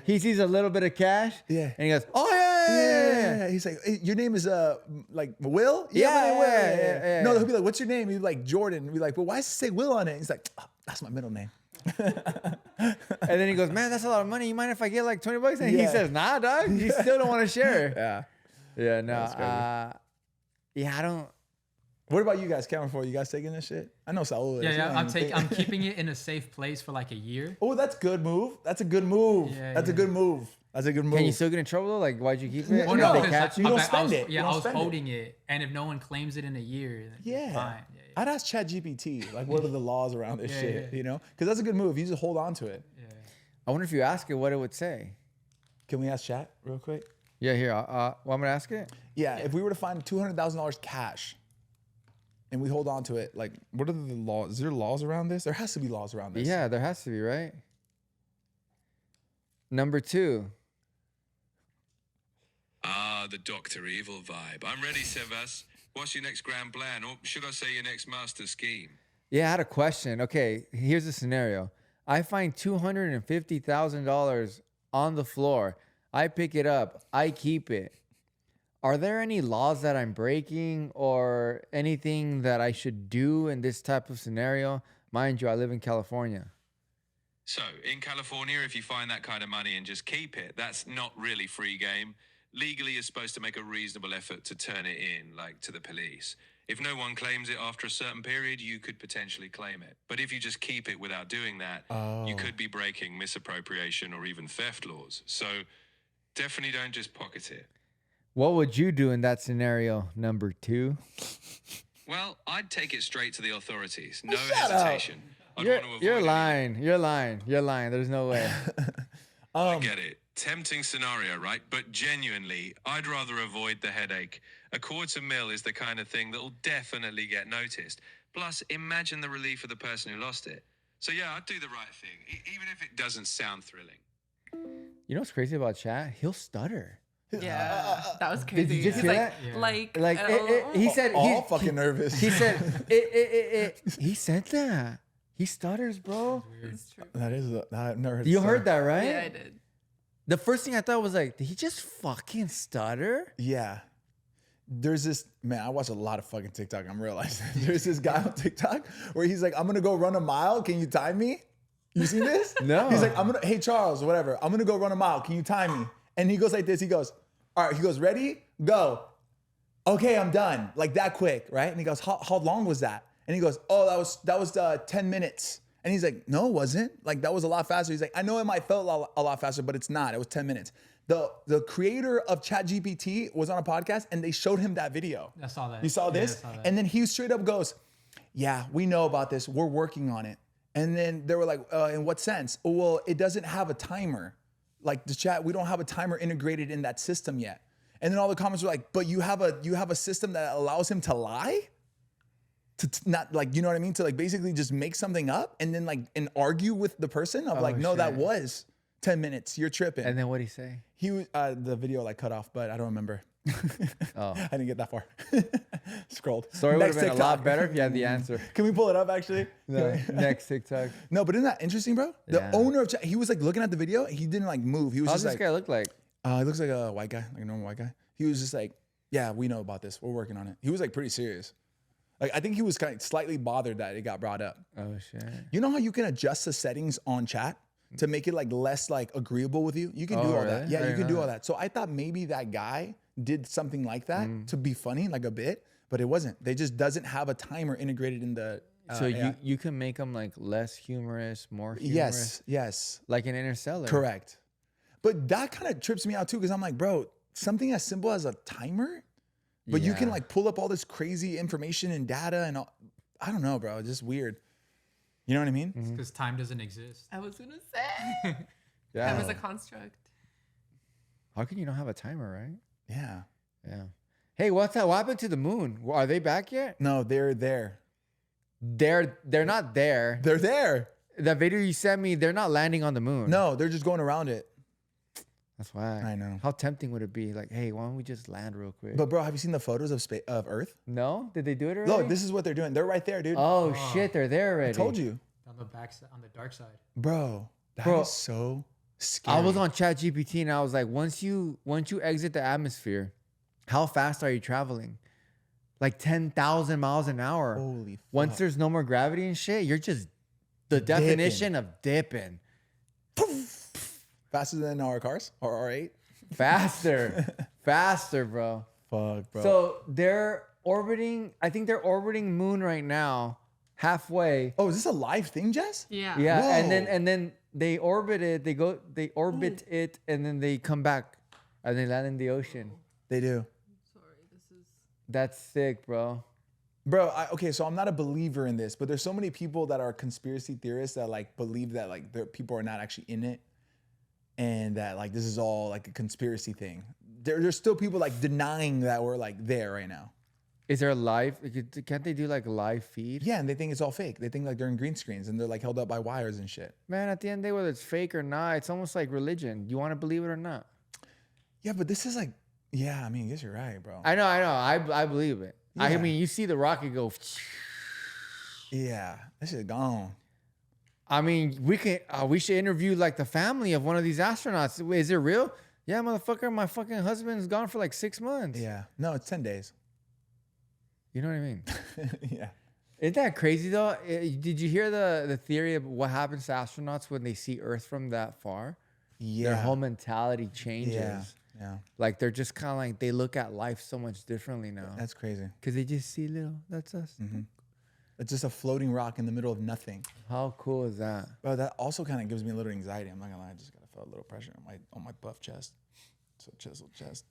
he sees a little bit of cash. Yeah. And he goes, oh yeah. He's like, hey, your name is like Will? Yeah, my name Will. yeah. No, he'll be like, what's your name? He'll be like Jordan. He'll be like, well, why does it say Will on it? He's like, oh, that's my middle name. And then he goes, man, that's a lot of money. You mind if I get like $20? And he Yeah. says, nah, dog. You still don't want to share. Yeah. Yeah, no. That's crazy. Yeah, I don't. What about you guys, Cameron? You guys taking this shit? I know Saul is. Yeah. I'm keeping it in a safe place for like a year. Oh, that's good move. That's a good move. Yeah, That's a yeah. good move. That's a good move. Can you still get in trouble though? Like, why'd you keep it? Oh, If no, they because catch you you? don't I spend was, it. You Yeah, don't I was spend it. holding it, and if no one claims it in a year, then Yeah. fine. I'd ask ChatGPT, like, what are the laws around this Yeah, shit? yeah. You know? Because that's a good move. You just hold on to it. I wonder if you ask it what it would say. Can we ask Chat real quick? Yeah, here. Well, I'm gonna ask it. Yeah, if we were to find $200,000 cash and we hold on to it, like, what are the laws? Is there laws around this? There has to be laws around this. Yeah, there has to be, right? Number 2. Ah, the Dr. Evil vibe. I'm ready, Sebas. What's your next grand plan? Or should I say your next master scheme? Yeah, I had a question. Okay, here's the scenario. I find $250,000 on the floor. I pick it up. I keep it. Are there any laws that I'm breaking or anything that I should do in this type of scenario? Mind you, I live in California. So, in California, if you find that kind of money and just keep it, that's not really free game. Legally, you're supposed to make a reasonable effort to turn it in, like to the police. If no one claims it after a certain period, you could potentially claim it. But if you just keep it without doing that, you could be breaking misappropriation or even theft laws. So definitely don't just pocket it. What would you do in that scenario, number 2? Well, I'd take it straight to the authorities. No Shut hesitation. I'd You're, want to avoid you're any- lying. You're lying. You're lying. There's no way. I get it. Tempting scenario, right? But genuinely, I'd rather avoid the headache. $250,000 is the kind of thing that'll definitely get noticed. Plus, imagine the relief of the person who lost it. So yeah, I'd do the right thing, even if it doesn't sound thrilling. You know what's crazy about chat? He'll stutter. Yeah, that was crazy. Did you just He's hear like, that? Yeah. like, He said All he- fucking nervous. He said he said that. He stutters, bro. It's true. That is. I've never heard. You heard that, right? Yeah, I did. The first thing I thought was like, did he just fucking stutter? Yeah. There's this man. I watch a lot of fucking TikTok. I'm realizing there's this guy on TikTok where he's like, "I'm gonna go run a mile. Can you time me?" You seen this? No. He's like, "Hey Charles, whatever. I'm gonna go run a mile. Can you time me?" And he goes like this. He goes, "All right." He goes, "Ready? Go." Okay, I'm done. Like that quick, right? And he goes, "How long was that?" And he goes, "Oh, that was 10 minutes." And he's like, "No, it wasn't. Like that was a lot faster." He's like, "I know it might feel a lot faster, but it's not. It was 10 minutes." The creator of ChatGPT was on a podcast and they showed him that video. I saw that. You saw Yeah, this? I saw that. And then he straight up goes, "Yeah, we know about this. We're working on it." And then they were like, "In what sense?" "Oh, well, it doesn't have a timer. Like the chat, we don't have a timer integrated in that system yet." And then all the comments were like, "But you have a system that allows him to lie? To not like, you know what I mean? To like basically just make something up and then like and argue with the person of like, no, that shit. was 10 minutes. You're tripping." And then what'd he say? He was the video like cut off, but I don't remember. Oh. I didn't get that far. Scrolled. Story would have Next been a lot TikTok. better if you had the answer. Can we pull it up actually? No, next TikTok. No, but isn't that interesting, bro? The Yeah. owner of he was like looking at the video. He didn't like move. He was How's just this like, guy look like? he looks like a white guy, like a normal white guy. He was just like, "Yeah, we know about this. We're working on it." He was like pretty serious. Like I think he was kind of slightly bothered that it got brought up. Oh shit. You know how you can adjust the settings on chat to make it like less like agreeable with you? You can do Oh, all that. really? Yeah, I you didn't can do know all that. So I thought maybe that guy did something like that to be funny, like a bit, but it wasn't. They just doesn't have a timer integrated in the. So AI. you can make them like less humorous, more humorous. Yes, Like an Interstellar. correct. But that kind of trips me out too, because I'm like, bro, something as simple as a timer, but you can Yeah. like pull up all this crazy information and data and all. I don't know, bro. It's just weird. You know what I mean? Because time doesn't exist. I was gonna say Yeah. time is a construct. How can you not have a timer, right? Yeah. Yeah. Hey, what's that? What happened to the moon? Are they back yet? No, they're there. They're not there. They're there. That video you sent me, they're not landing on the moon. No, they're just going around it. That's why. I know. How tempting would it be? Like, hey, why don't we just land real quick? But bro, have you seen the photos of Earth? No? Did they do it already? Look, this is what they're doing. They're right there, dude. Oh shit, they're there already. I told you, On the back side, on the dark side. bro. That is Bro, so scary. I was on ChatGPT and I was like, once you exit the atmosphere, how fast are you traveling? Like 10,000 miles an hour. Holy Once fuck. there's no more gravity and shit, you're just the definition of dipping. Faster than our cars or R8. Faster, bro. Fuck, bro. So they're orbiting, I think they're orbiting moon right now, halfway. oh, is this a live thing, Jess? Yeah. Yeah, Whoa. and then they orbit it, they orbit it, and then they come back and they land in the ocean. They do. Sorry, this is. That's sick, bro. Bro, okay, so I'm not a believer in this, but there's so many people that are conspiracy theorists that like believe that like people are not actually in it and that like this is all like a conspiracy thing. There's still people like denying that we're like there right now. Is there live? Can't they do like live feed? Yeah, and they think it's all fake. They think like they're in green screens and they're like held up by wires and shit. Man, at the end of the day, whether it's fake or not, it's almost like religion. You want to believe it or not? Yeah, but this is like, yeah, I mean, I guess you're right, bro. I know. I believe it. I Yeah. mean, you see the rocket go. Yeah, this shit gone. I mean, we should interview like the family of one of these astronauts. Wait, is it real? Yeah, motherfucker, my fucking husband's gone for like 6 months. Yeah, no, it's 10 days. You know what I mean? Yeah. Isn't that crazy though? Did you hear the theory of what happens to astronauts when they see Earth from that far? Yeah. Their whole mentality changes. Yeah. Like they're just kind of like they look at life so much differently now. That's crazy. Because they just see that's us. Mm-hmm. It's just a floating rock in the middle of nothing. How cool is that? But that also kind of gives me a little anxiety. I'm not gonna lie. I just gotta feel a little pressure on my buff chest. So chiseled chest.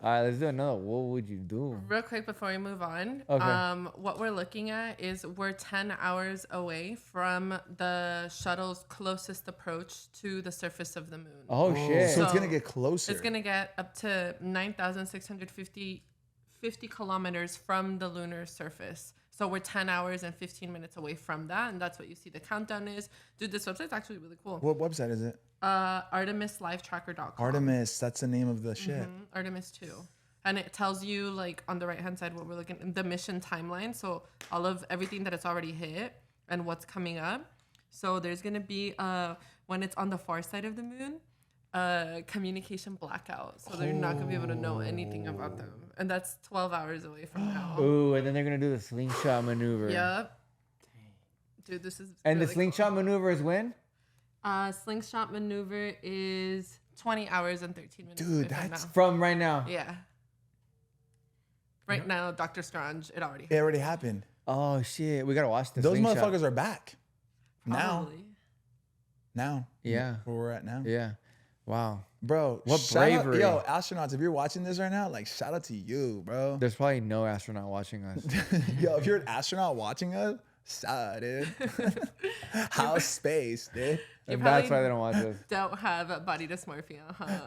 All right, let's do another. What would you do? Real quick before we move on, Okay. what we're looking at is we're 10 hours away from the shuttle's closest approach to the surface of the moon. Oh, shit. So it's So gonna get closer. It's going to get up to 9,650 kilometers from the lunar surface. So we're 10 hours and 15 minutes away from that. And that's what you see the countdown is. Dude, this website's actually really cool. What website is it? ArtemisLiveTracker.com. Artemis. That's the name of the shit. Artemis 2. And it tells you, like, on the right-hand side what we're looking at, the mission timeline. So all of everything that it's already hit and what's coming up. So there's going to be, when it's on the far side of the moon, communication blackout. So they're not going to be able to know anything about them. And that's 12 hours away from now. Ooh, and then they're going to do the slingshot maneuver. Yep. Dude, this is And really the slingshot maneuver is when? cool. Slingshot maneuver is 20 hours and 13 minutes. Dude, away from that's- now. From right now. Yeah. Right now, Dr. Strange, it already It already happened. Oh, shit. We got to watch this. Those slingshot. motherfuckers are back. Probably. Now. Yeah. Where we're at now. Yeah. Wow. Bro, What shout out- bravery. yo, astronauts, if you're watching this right now, like, shout out to you, bro. There's probably no astronaut watching us. Yo, if you're an astronaut watching us, shout out, dude. How's space, dude? And probably that's why they don't watch us. Don't have body dysmorphia, huh?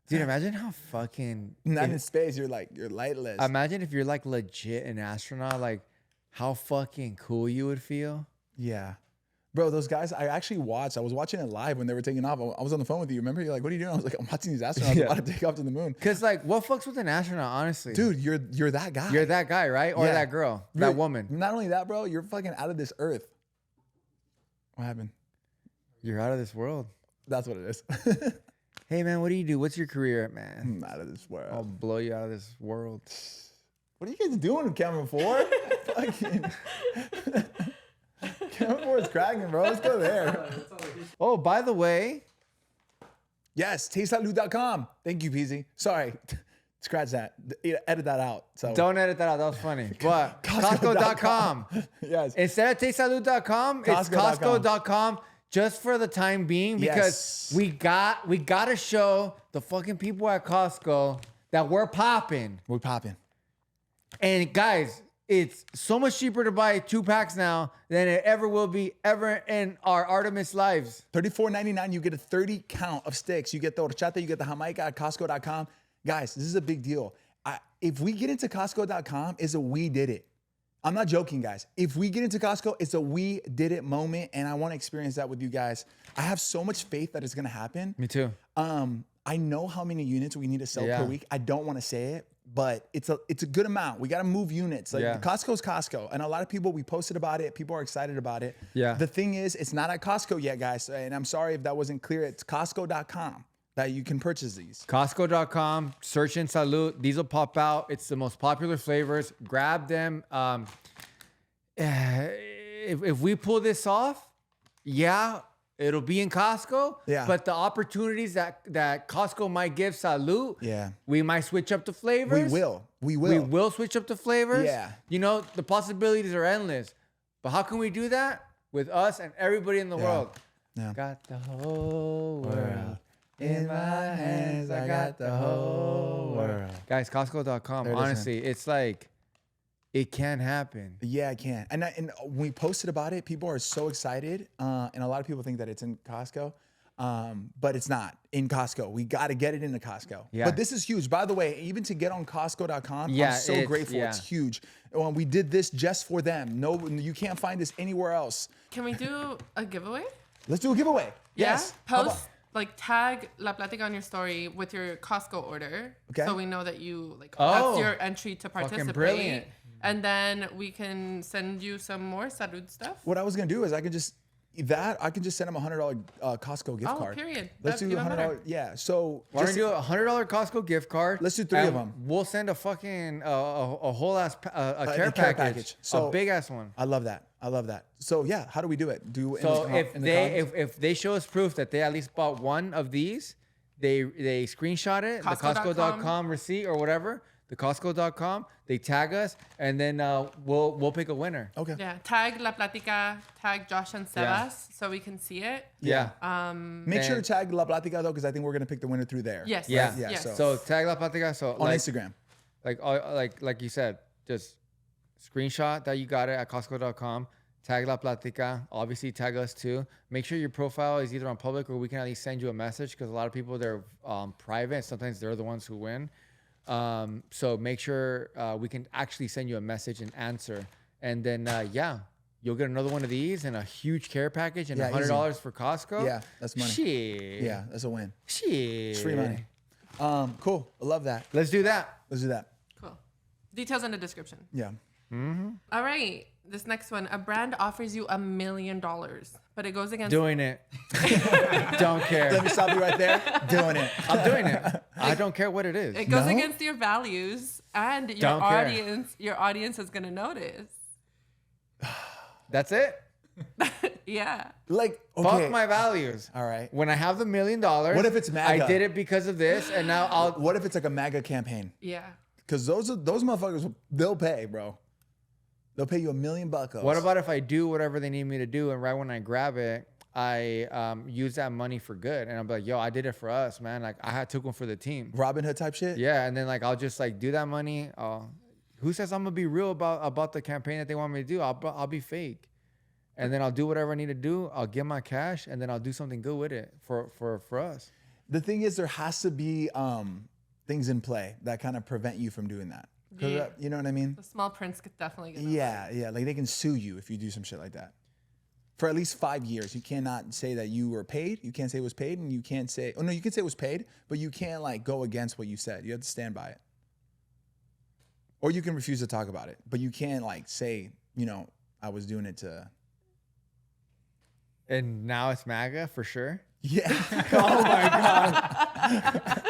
Dude, imagine how fucking... Not in space, you're lightless. Imagine if you're like legit an astronaut, like how fucking cool you would feel. Yeah. Bro, those guys, I actually watched. I was watching it live when they were taking off. I was on the phone with you. Remember? You're like, what are you doing? I was like, I'm watching these astronauts about to take off to the moon. Cause like, what fucks with an astronaut, honestly? Dude, you're that guy. You're that guy, right? Or Yeah. that girl, You're- that woman. Not only that, bro, you're fucking out of this earth. What happened? You're out of this world. That's what it is. Hey man, what do you do? What's your career, man? I'm out of this world. I'll blow you out of this world. What are you guys doing, Camera 4? Fucking. Camera 4 is cracking, bro. Let's go there. Oh, by the way, Yes, tastesalud.com. Thank you, Peasy. Sorry. Scratch that. Edit that out. So don't edit that out. That was funny. But Costco.com. Yes. Instead of tastesalud.com, it's Costco.com. Costco.com just for the time being because Yes. we got to show the fucking people at Costco that we're popping. We're popping. And guys, it's so much cheaper to buy 2 packs now than it ever will be ever in our Artemis lives. $34.99, you get a 30 count of sticks. You get the horchata, you get the jamaica at Costco.com. Guys, this is a big deal. If we get into Costco.com, it's a we did it. I'm not joking, guys. If we get into Costco, it's a we did it moment, and I want to experience that with you guys. I have so much faith that it's gonna happen. Me too. I know how many units we need to sell Yeah. per week. I don't want to say it, but it's a good amount. We got to move units. Like Yeah. Costco's Costco, and a lot of people, we posted about it. People are excited about it. Yeah. The thing is, it's not at Costco yet, guys. And I'm sorry if that wasn't clear. It's Costco.com that you can purchase these. Costco.com, search in Salud. These will pop out. It's the most popular flavors. Grab them. If we pull this off, yeah, it'll be in Costco. Yeah. But the opportunities that Costco might give Salud, Yeah. we might switch up the flavors. We will. We will switch up the flavors. Yeah. You know, the possibilities are endless. But how can we do that? With us and everybody in the world. Yeah. Got the whole world in my hands. I got the whole world. Guys, Costco.com. There it is, Honestly, it's like, it can happen. Yeah, I can. And when we posted about it, people are so excited. And a lot of people think that it's in Costco. but it's not in Costco. We got to get it into Costco. Yeah. But this is huge. By the way, even to get on Costco.com, Yeah, I'm so it's- grateful. yeah. It's huge. We did this just for them. No, you can't find this anywhere else. Can we do a giveaway? Let's do a giveaway. Yes. Yeah? How about- Post, like, tag La Plática on your story with your Costco order. Okay. So we know that you, like, Oh, that's your entry to participate. brilliant. And then we can send you some more Salud stuff. What I was gonna do is I can just send them $100 Costco gift Oh, card. period. Let's That's do even $100. better. Yeah. So Why don't just- we do a $100 Costco gift card? Let's do 3 of and them. We'll send a fucking a whole ass care care package. package. So- a big ass one. I love that. I love that. So yeah, how do we do it? So if in the they comments? if they show us proof that they at least bought one of these, they screenshot it, the Costco.com receipt or whatever, the Costco.com, they tag us, and then we'll pick a winner. Okay. Yeah. Tag La Plática, tag Josh and Sebas Yeah. so we can see it. Yeah. Make sure to And- tag La Plática though, because I think we're gonna pick the winner through there. Yes. Yeah. Yeah, Yes. So tag La Plática. So On Instagram. like you said, just screenshot that you got it at Costco.com. Tag La Plática. Obviously, tag us too. Make sure your profile is either on public or we can at least send you a message because a lot of people they're private. Sometimes they're the ones who win. So make sure we can actually send you a message and answer. And then you'll get another one of these and a huge care package and Yeah, $100 for Costco. Yeah, that's money. Shit. Yeah, that's a win. Shit. It's free money. Cool. I love that. Let's do that. Let's do that. Cool. Details in the description. Yeah. All right. This next one. A brand offers you $1 million, but it goes against. Doing it. Don't care. Let me stop you right there. Doing it. I'm doing it. I don't care what it is. It goes No? against your values and your Don't care. audience. Your audience is gonna notice. That's it. Yeah. Like, okay. Fuck my values. All right. When I have the $1 million, what if it's MAGA? I did it because of this, and now I'll. What if it's like a MAGA campaign? Yeah. Because those motherfuckers, they'll pay, bro. They'll pay you $1 million. What about if I do whatever they need me to do, and right when I grab it, I use that money for good, and I'm like, yo, I did it for us, man. Like I took one for the team. Robin Hood type shit? Yeah, and then like I'll just like do that money. Who says I'm gonna be real about the campaign that they want me to do? I'll be fake, and then I'll do whatever I need to do. I'll get my cash, and then I'll do something good with it for us. The thing is, there has to be things in play that kind of prevent you from doing that. 'Cause, Yeah. you know what I mean? The small prints could definitely get. Yeah. Like they can sue you if you do some shit like that. For at least 5 years, you cannot say that you were paid. You can't say it was paid, and you can't say, oh no, you can say it was paid, but you can't like go against what you said. You have to stand by it. Or you can refuse to talk about it, but you can't like say, I was doing it to. And now it's MAGA for sure. Yeah. Oh my God.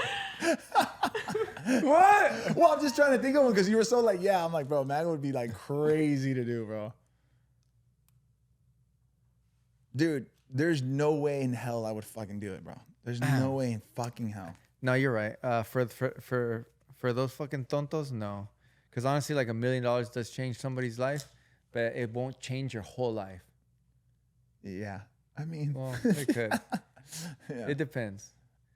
What? Well, I'm just trying to think of one because you were so like, yeah. I'm like, bro, MAGA would be like crazy to do, bro. Dude, there's no way in hell I would fucking do it, bro. There's no way in fucking hell. No, you're right. For those fucking tontos, no. Because honestly, like $1 million does change somebody's life, but it won't change your whole life. Yeah. I mean, Well, it could. yeah. It depends.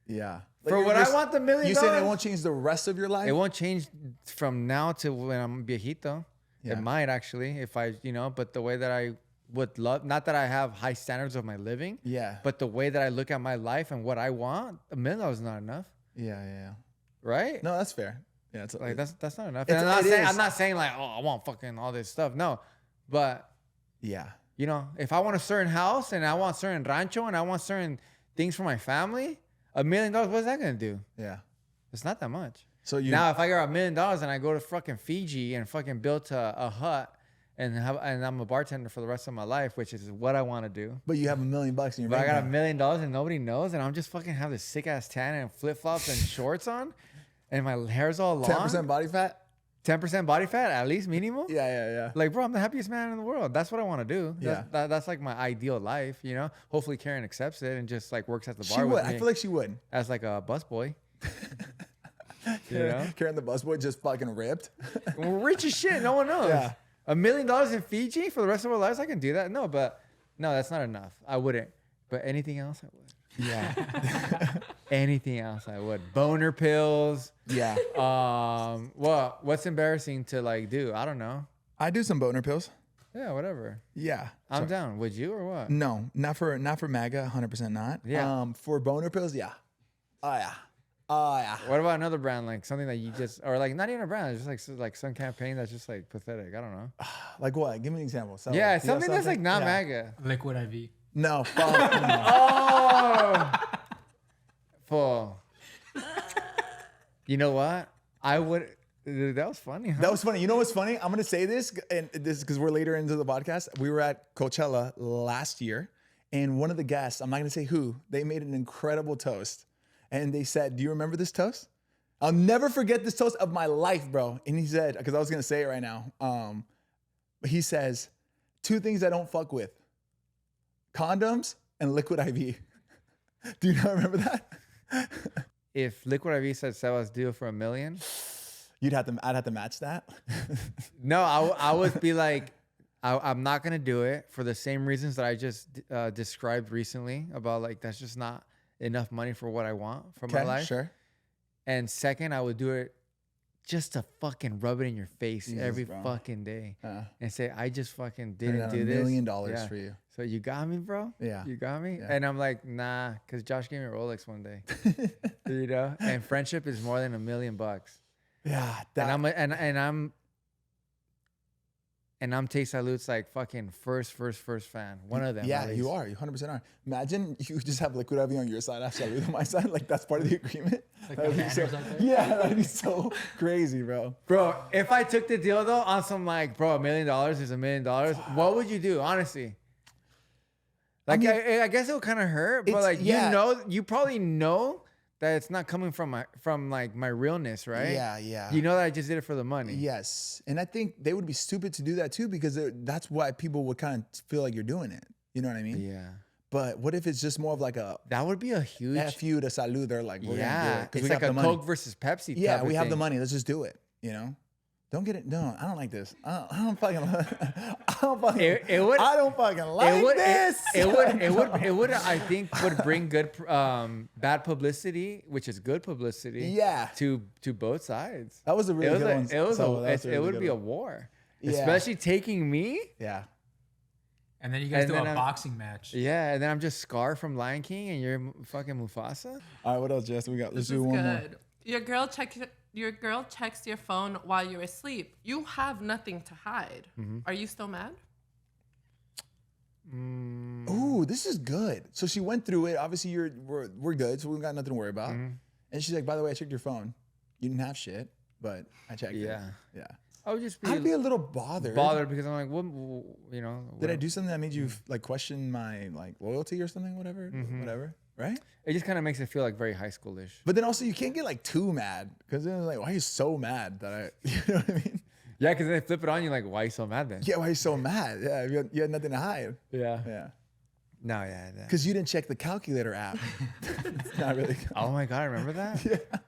Yeah. For Like, what you're I want the $1 million. You saying it won't change the rest of your life? It won't change from now to when I'm viejito. Yeah. It might actually, if I, but the way that I would love, not that I have high standards of my living, Yeah. but the way that I look at my life and what I want, $1 million is not enough, Yeah. right? No, that's fair. Yeah. It's Like that's not enough. It's- And I'm it is. not saying like, oh, I want fucking all this stuff. No, but yeah. if I want a certain house and I want certain rancho and I want certain things for my family, $1 million, what's that gonna do? Yeah. It's not that much. So you Now, if I got $1 million and I go to fucking Fiji and fucking build a hut and I'm a bartender for the rest of my life, which is what I want to do. but you have $1 million in your But I bank got $1 account. million and nobody knows, and I'm just fucking have this sick ass tan and flip flops and shorts on, and my hair's all long. 10% body fat? 10% body fat, at least minimum. Yeah. Like, bro, I'm the happiest man in the world. That's what I want to do. That's like my ideal life, Hopefully Karen accepts it and just like works at the bar She with would. me I feel like she would. as like a busboy. Karen the busboy just fucking ripped. We're rich as shit. No one knows. Yeah. $1 million in Fiji for the rest of our lives, I can do that. No, that's not enough. I wouldn't. But anything else, I would. Yeah. Anything else, I would. Boner pills. Yeah. What's embarrassing to like do? I don't know. I do some boner pills. Yeah, whatever. Yeah. I'm down. Would you or what? No, not for MAGA. 100% not. Yeah. For boner pills, yeah. Oh yeah. Oh yeah. What about another brand, like something that you just, or like not even a brand, it's just like some campaign that's just like pathetic. I don't know. Like what? Give me an example. So, Yeah, you have something that's like not Yeah. MAGA. Liquid IV. No. Fuck no. Oh, full. You know what? I would. Dude, that was funny. Huh? That was funny. You know what's funny? I'm gonna say this, and this because we're later into the podcast. We were at Coachella last year, and one of the guests, I'm not gonna say who, they made an incredible toast, and they said, "Do you remember this toast?" I'll never forget this toast of my life, bro. And he said, because I was gonna say it right now. He says, 2 things I don't fuck with: condoms and liquid IV. Do you not remember that? If Liquid IV said Sebas deal for $1 million, I'd have to match that. no, I would be like, I'm not gonna do it for the same reasons that I just described recently about like that's just not enough money for what I want from my life. Sure. And second, I would do it just to fucking rub it in your face Jesus, every bro. fucking day Uh, and say I just fucking and didn't $1 do this. million Yeah. for you. So you got me, bro? Yeah. You got me? Yeah. And I'm like, nah, because Josh gave me a Rolex one day. You know? And friendship is more than $1 million. Yeah. And I'm Taste Salud's like fucking first fan. One of them. Yeah, at least. you are. You 100% are. Imagine you just have liquid IV on your side, I Salud on my side. Like that's part of the agreement. Like That would the be so, banners out there? yeah, that'd be so crazy, bro. Bro, if I took the deal though on some like, bro, $1 million is $1 million, what would you do, honestly? Like, I guess it would kind of hurt, but It's- like, yeah. you probably know that it's not coming from my realness, right? Yeah, yeah. You know that I just did it for the money. Yes, and I think they would be stupid to do that too because that's why people would kind of feel like you're doing it. You know what I mean? Yeah. But what if it's just more of like a That would be a huge. F you to Salud? They're like, we're gonna do Yeah. it 'cause It's we like got a the money. Coke versus Pepsi. Yeah, type of we have the thing. money. Let's just do it. You know? Don't get it. No, I don't like this. I don't fucking. I don't fucking. It would- I don't fucking like this. It would I think would bring good bad publicity, which is good publicity. Yeah. To both sides. That was a really good one. It was So that was a it really would good be a one. war. Yeah. Especially taking me. Yeah. And then you guys And do then a I'm- boxing match. Yeah, and then I'm just Scar from Lion King and you're fucking Mufasa. All right. What else, Jess? We got. Let's This do is one more. good. Your girl checks your phone while you're asleep. You have nothing to hide. Mm-hmm. Are you still mad? Ooh, this is good. So she went through it. Obviously, we're good, so we got nothing to worry about. Mm-hmm. And she's like, by the way, I checked your phone. You didn't have shit, but I checked it. Yeah. Yeah. I would just I'd be a little bothered. because I'm like, what, you know? Did I do something that made you like question my like loyalty or something? Whatever. Whatever. Right? It just kind of makes it feel like very high schoolish. But then also you can't get like too mad because then it's like, why are you so mad that I? You know what I mean? Yeah, because they flip it on you like, why are you so mad then? Yeah. Why are you so mad? Yeah. You had nothing to hide. Yeah. Yeah. No, yeah. Because you didn't check the calculator app. It's not really. Oh my God, I remember that?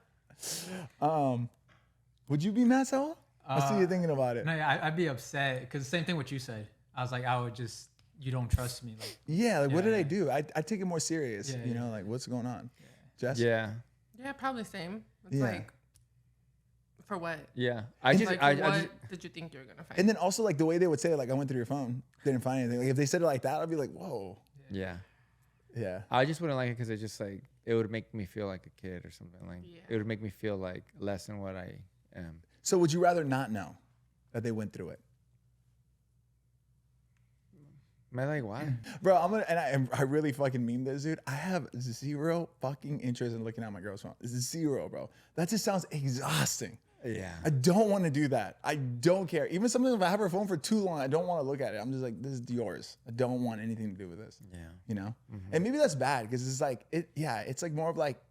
Would you be mad, Saul? I see you thinking about it. No, yeah, I'd be upset because same thing what you said. I was like, I would just, you don't trust me. Like, Yeah, like what did Yeah. I do? I take it more serious. Yeah, you yeah. know, like what's going on? Jess? Yeah. Yeah, probably same. It's Yeah. like, for what? Yeah. I just, Like, I what just, did you think you were gonna find? And then also like the way they would say it, like I went through your phone, didn't find anything. Like if they said it like that, I'd be like, whoa. yeah. Yeah. I just wouldn't like it because it just like, it would make me feel like a kid or something. Like, Yeah. it would make me feel like less than what I am. So would you rather not know that they went through it? Am I like, why? Bro, and I really fucking mean this, dude. I have zero fucking interest in looking at my girl's phone. Zero, bro. That just sounds exhausting. Yeah. I don't want to do that. I don't care. Even sometimes if I have her phone for too long, I don't want to look at it. I'm just like, this is yours. I don't want anything to do with this. Yeah. You know? And maybe that's bad because it's like, it's like more of like,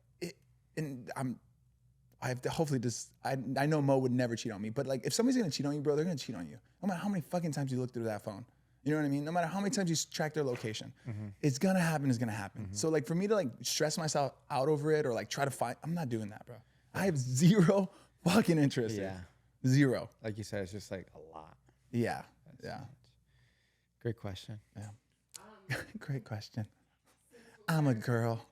I have to hopefully just, I know Mo would never cheat on me, but like if somebody's gonna cheat on you, bro, they're gonna cheat on you. No matter how many fucking times you look through that phone. You know what I mean? No matter how many times you track their location, it's gonna happen, it's gonna happen. So like for me to like stress myself out over it or like try to find, I'm not doing that, bro. I have zero fucking interest in it. Yeah. Zero. Like you said, it's just like a lot. Yeah. Yeah. Great question. Yeah. Great question. I'm a girl.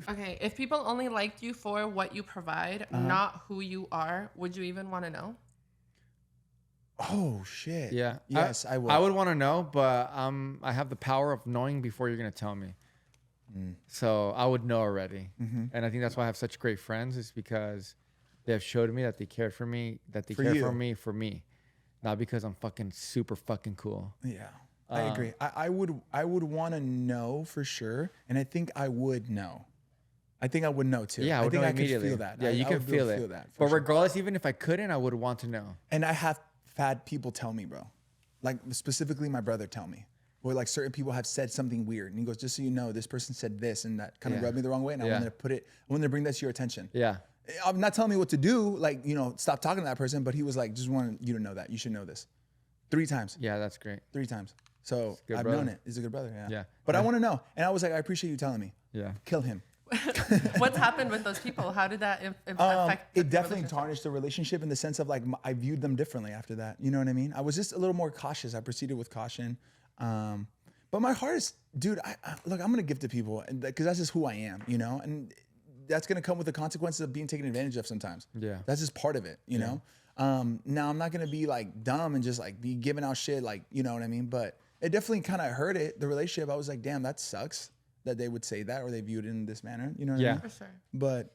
Okay, if people only liked you for what you provide, not who you are, would you even want to know? Oh shit. Yeah. Yes, I will. I would want to know, but I have the power of knowing before you're gonna tell me. So I would know already, and I think that's why I have such great friends. Is because they have showed me that they cared for me, that they care for me, not because I'm fucking super fucking cool. Yeah. I agree. I would want to know for sure, and I think I would know. I think I would know too. Yeah, I would think know I could immediately. feel that. Yeah, you I can would feel that it. for But sure. regardless, even if I couldn't, I would want to know. And I have had people tell me, bro, like specifically my brother tell me, where like certain people have said something weird, and he goes, "Just so you know, this person said this, and that kind of rubbed me the wrong way, and I wanted to bring that to your attention." Yeah. I'm not telling me what to do, like, you know, stop talking to that person, but he was like, just wanted you to know that. You should know this. 3 times. Yeah, that's great. 3 times. So I've brother. known it. He's a good brother. Yeah. Yeah. But I want to know. And I was like, I appreciate you telling me. Yeah. Kill him. What's happened with those people? How did that affect the It definitely relationship? tarnished the relationship in the sense of like, I viewed them differently after that. You know what I mean? I was just a little more cautious. I proceeded with caution. But my heart is, dude, look, I'm going to give to people because that's just who I am, you know? And that's going to come with the consequences of being taken advantage of sometimes. Yeah. That's just part of it, you know? Now I'm not going to be like dumb and just like be giving out shit, like, you know what I mean? But it definitely kind of hurt it, the relationship. I was like, damn, that sucks that they would say that or they viewed it in this manner. You know what I mean? For sure. But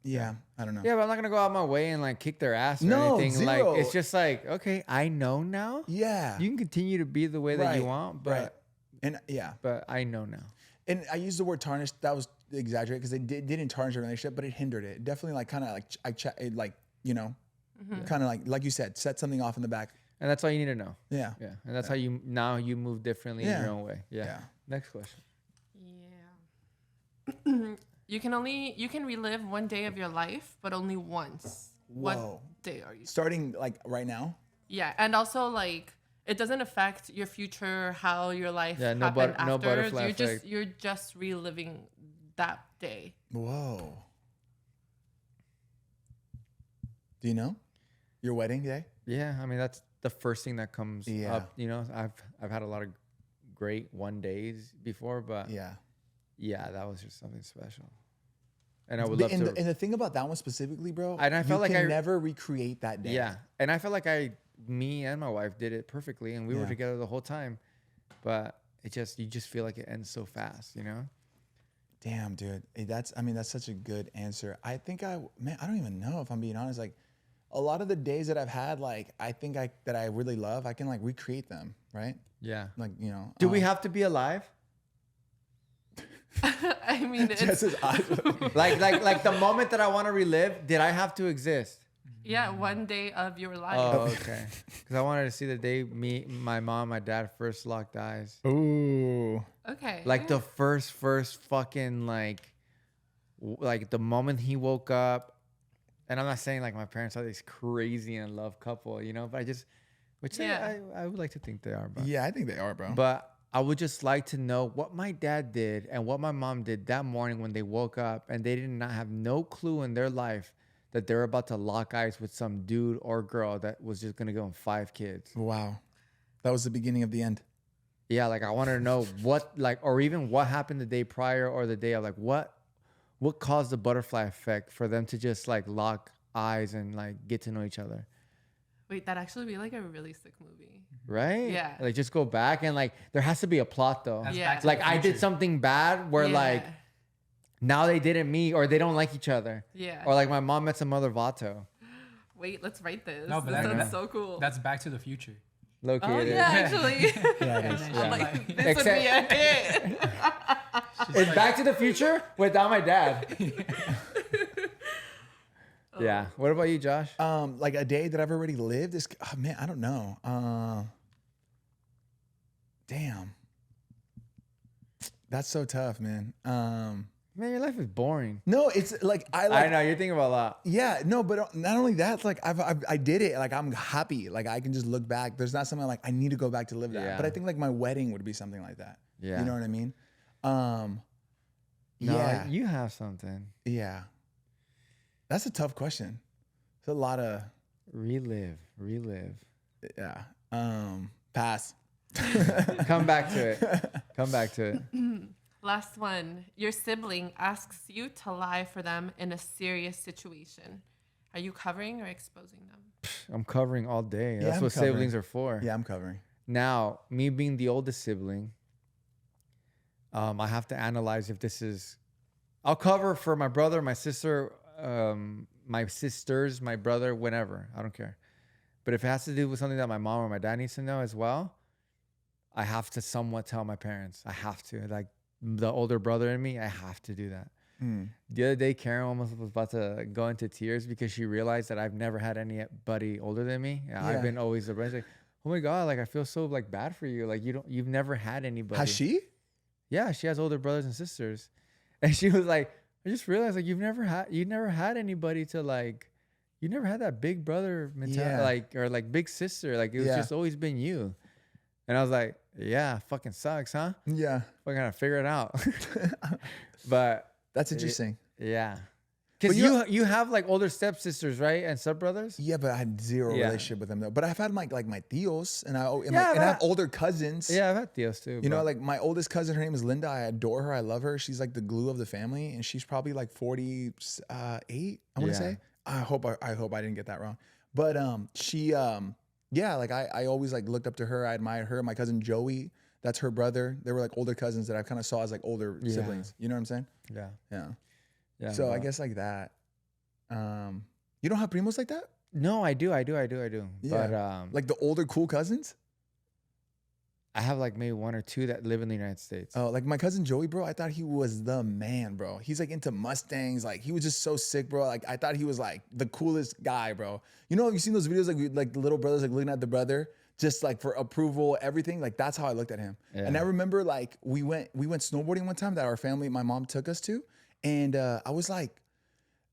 yeah, I don't know. Yeah, but I'm not gonna go out my way and like kick their ass or No, anything. zero. Like it's just like, okay, I know now. Yeah. You can continue to be the way that you Right, want, right. but And yeah. but I know now. And I used the word tarnished. That was exaggerated because it didn't tarnish the relationship, but it hindered it. Definitely like kind of like you know, kind of like you said, set something off in the back. And that's all you need to know. Yeah. Yeah. And that's how you move differently in Yeah. your own way. Yeah. Yeah. Next question. Yeah. You can relive one day of your life, but only once. What Whoa. day are you? Starting like right now. Yeah, and also like it doesn't affect your future, how your life Yeah, no happened no afterwards. butterfly effect. You're just reliving that day. Whoa. Do you know your wedding day? Yeah. I mean, that's the first thing that comes Yeah. up. You know, I've had a lot of great one days before, but yeah, that was just something special. And I would love to. And the thing about that one specifically, bro, And I felt like I never recreate that day. Yeah. And I felt like me and my wife did it perfectly and we were together the whole time. But you just feel like it ends so fast, you know? Damn, dude. That's such a good answer. I think I don't even know if I'm being honest. Like a lot of the days that I've had, like, I think that I really love, I can like recreate them. Right. Yeah. Like, you know, Do we have to be alive? I mean, it's, Jess's eyes. like the moment that I want to relive, did I have to exist? yeah, one day of your life. Oh, okay. Because I wanted to see the day my mom, my dad first locked eyes. Ooh. Okay. Like the first fucking like the moment he woke up. And I'm not saying like my parents are this crazy in love couple, you know, but I would like to think they are, bro. Yeah, I think they are, bro. But I would just like to know what my dad did and what my mom did that morning when they woke up and they did not have no clue in their life that they're about to lock eyes with some dude or girl that was just gonna give them 5 kids. Wow. That was the beginning of the end. Yeah, like I wanted to know what, like, or even what happened the day prior or the day of, like, what caused the butterfly effect for them to just like lock eyes and like get to know each other. Wait, that'd actually be like a really sick movie. Right? Yeah. Like just go back and like there has to be a plot though. That's Yeah. Back to Like the I did Future. something bad where like now they didn't meet or they don't like each other. Yeah. Or like my mom met some other vato. Wait, let's write this. No, but this that- sounds so cool. That's Back to the Future. Low key oh it is. yeah, actually. Yeah, it is. And then I'm she's like, like, this would be a Except- hit. It's Back to the Future without my dad. Yeah. What about you, Josh? Like a day that I've already lived is, oh, man, I don't know. Damn. That's so tough, man. Man, your life is boring. No, it's like I know you're thinking about a lot. Yeah, no, but not only that, it's like I did it. Like I'm happy. Like I can just look back. There's not something like I need to go back to live that. Yeah. But I think like my wedding would be something like that. Yeah. You know what I mean? No, Yeah. you have something. Yeah. That's a tough question. It's a lot of Relive. yeah. Pass. Come back to it. Last one. Your sibling asks you to lie for them in a serious situation. Are you covering or exposing them? I'm covering all day. Yeah, That's I'm what covering. siblings are for. Yeah, I'm covering. Now, me being the oldest sibling, I have to analyze if this is. I'll cover for my brother, my sister, my sisters, my brother, whenever. I don't care. But if it has to do with something that my mom or my dad needs to know as well, I have to somewhat tell my parents. I have to. Like the older brother in me, I have to do that. The other day, Karen almost was about to go into tears because she realized that I've never had anybody older than me. Yeah. I've been always the brother. Like, oh my God, like I feel so like bad for you. Like you've never had anybody. Has she? Yeah, she has older brothers and sisters. And she was like, I just realized like you've never had anybody to like, you never had that big brother mentality, like, or like big sister. Like it was just always been you. And I was like, yeah, fucking sucks, huh? Yeah. We're gonna figure it out. But that's interesting. Yeah. Because you have like older stepsisters, right? And stepbrothers? Yeah, but I had zero relationship with them though. But I've had like my tios and I have older cousins. Yeah, I've had tios too. You know, like my oldest cousin, her name is Linda. I adore her. I love her. She's like the glue of the family, and she's probably like 48. I want to say. I hope I didn't get that wrong. But she like I always like looked up to her. I admired her. My cousin Joey, that's her brother. They were like older cousins that I kind of saw as like older siblings. You know what I'm saying? Yeah. Yeah. So I guess like that. You don't have primos like that? No, I do. Yeah. But like the older cool cousins? I have like maybe one or two that live in the United States. Oh, like my cousin Joey, bro. I thought he was the man, bro. He's like into Mustangs. Like he was just so sick, bro. Like I thought he was like the coolest guy, bro. You know, have you seen those videos like the little brothers like looking at the brother just like for approval, everything? Like that's how I looked at him. Yeah. And I remember like we went snowboarding one time that our family, my mom took us to, and I was like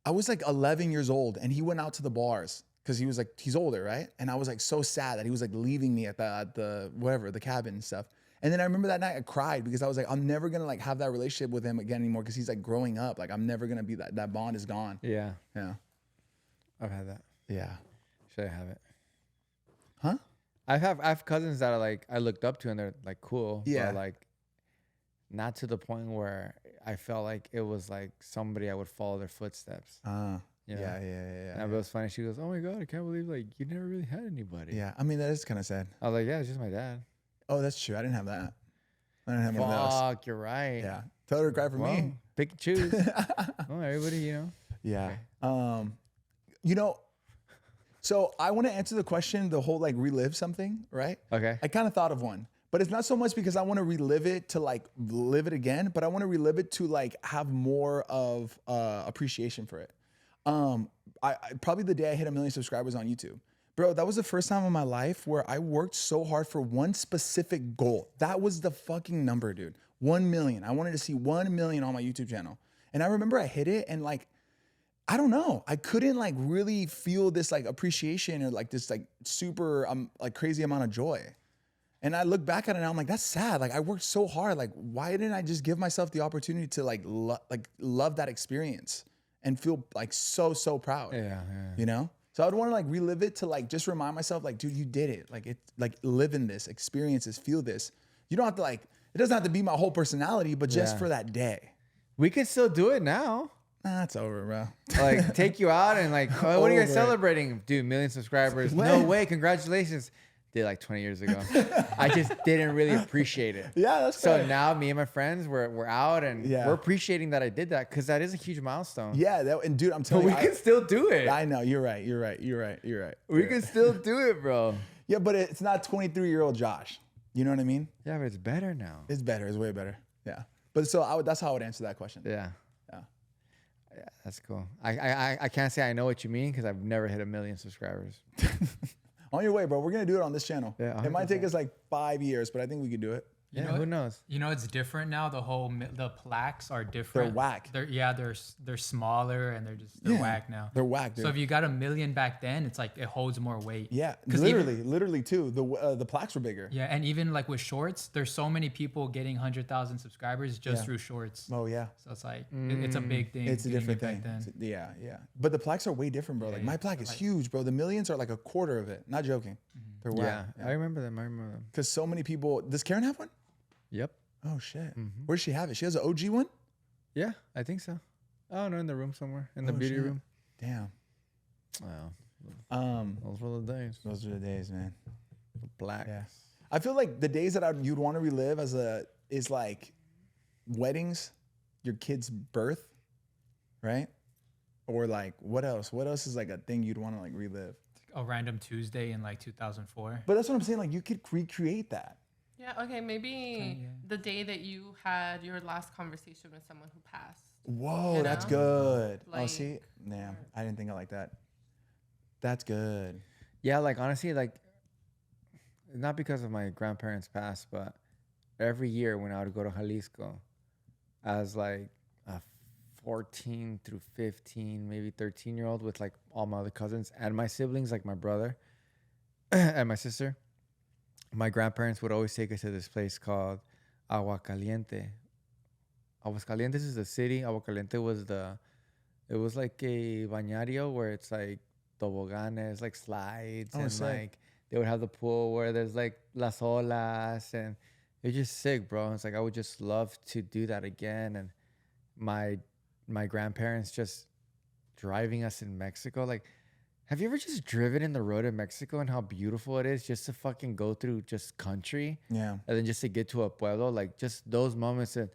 11 years old, and he went out to the bars. Because he was like, he's older, right? And I was like so sad that he was like leaving me at the whatever, the cabin and stuff. And then I remember that night I cried because I was like, I'm never gonna like have that relationship with him again anymore because he's like growing up. Like I'm never gonna be that bond is gone. Yeah. Yeah. I've had that. Yeah. Should I have it? Huh? I have cousins that are like I looked up to and they're like cool. Yeah. But like not to the point where I felt like it was like somebody I would follow their footsteps. You know? Yeah. And it was funny. She goes, "Oh my God, I can't believe like you never really had anybody." Yeah. I mean, that is kind of sad. I was like, "Yeah, it's just my dad." Oh, that's true. I didn't have that. I didn't have one of those. Fuck, you're right. Yeah. Tell her to cry for me. Pick and choose. Oh, everybody, you know. Yeah. Okay. You know, so I want to answer the question, the whole like relive something, right? Okay. I kind of thought of one, but it's not so much because I want to relive it to like live it again, but I want to relive it to like have more of appreciation for it. I probably the day I hit 1 million subscribers on YouTube, bro, that was the first time in my life where I worked so hard for one specific goal. That was the fucking number, dude. 1 million. I wanted to see 1 million on my YouTube channel. And I remember I hit it and like, I don't know. I couldn't like really feel this like appreciation or like this like super like crazy amount of joy. And I look back at it and I'm like, that's sad. Like I worked so hard. Like why didn't I just give myself the opportunity to like love that experience and feel like so proud? Yeah. You know? So I'd want to like relive it to like just remind myself like, dude, you did it. Like it like live in this, experience this, feel this. You don't have to like, it doesn't have to be my whole personality, but just for that day. We can still do it now. Nah, it's over, bro. Like take you out and like, oh, what are you guys celebrating? Dude, 1 million subscribers. No way. Congratulations. Did like 20 years ago. I just didn't really appreciate it. Yeah, that's so fair. now me and my friends we're out and we're appreciating that I did that because that is a huge milestone. Yeah, and dude, I'm telling you, we can still do it. I know you're right. We can still do it, bro. Yeah, but it's not 23-year-old Josh. You know what I mean? Yeah, but it's better now. It's better. It's way better. Yeah. But so that's how I would answer that question. Yeah, that's cool. I can't say I know what you mean because I've never hit 1 million subscribers. On your way, bro. We're gonna do it on this channel. Yeah, it might take us like 5 years, but I think we could do it. Yeah, who knows? You know, it's different now. The plaques are different. They're whack. They're smaller and they're whack now. They're whack, dude. So if you got 1 million back then, it's like it holds more weight. Yeah, literally too. The plaques were bigger. Yeah, and even like with shorts, there's so many people getting 100,000 subscribers just through shorts. Oh yeah. So it's like it's a big thing. It's a different back thing. then. Yeah. But the plaques are way different, bro. Like my plaque is huge, bro. The millions are like a quarter of it. Not joking. They're whack. Yeah, I remember them. Because so many people. Does Karen have one? Yep. Oh shit. Where does she have it? She has an OG one? Yeah, I think so. Oh no, in the room somewhere. In the beauty room. Damn. Wow. Those were the days. Those are the days, man. Black. Yeah. I feel like the days that you'd want to relive is like weddings, your kid's birth, right? Or like what else? What else is like a thing you'd want to like relive? A random Tuesday in like 2004. But that's what I'm saying. Like you could recreate that. Yeah, okay, maybe the day that you had your last conversation with someone who passed. Whoa, You that's know? good. Oh, Like, see? Damn, I didn't think of it like that. That's good. Yeah, like honestly, like not because of my grandparents passed, but every year when I would go to Jalisco as like a 14 through 15, maybe 13-year-old with like all my other cousins and my siblings, like my brother and my sister, my grandparents would always take us to this place called Aguascaliente. Aguascalientes is the city. Aguascaliente was it was like a bañario where it's like toboganes, like slides, and sick. like they would have the pool where there's like las olas, and it's just sick, bro. It's like I would just love to do that again. And my grandparents just driving us in Mexico. Like, have you ever just driven in the road in Mexico and how beautiful it is just to fucking go through just country? Yeah. And then just to get to a pueblo, like just those moments that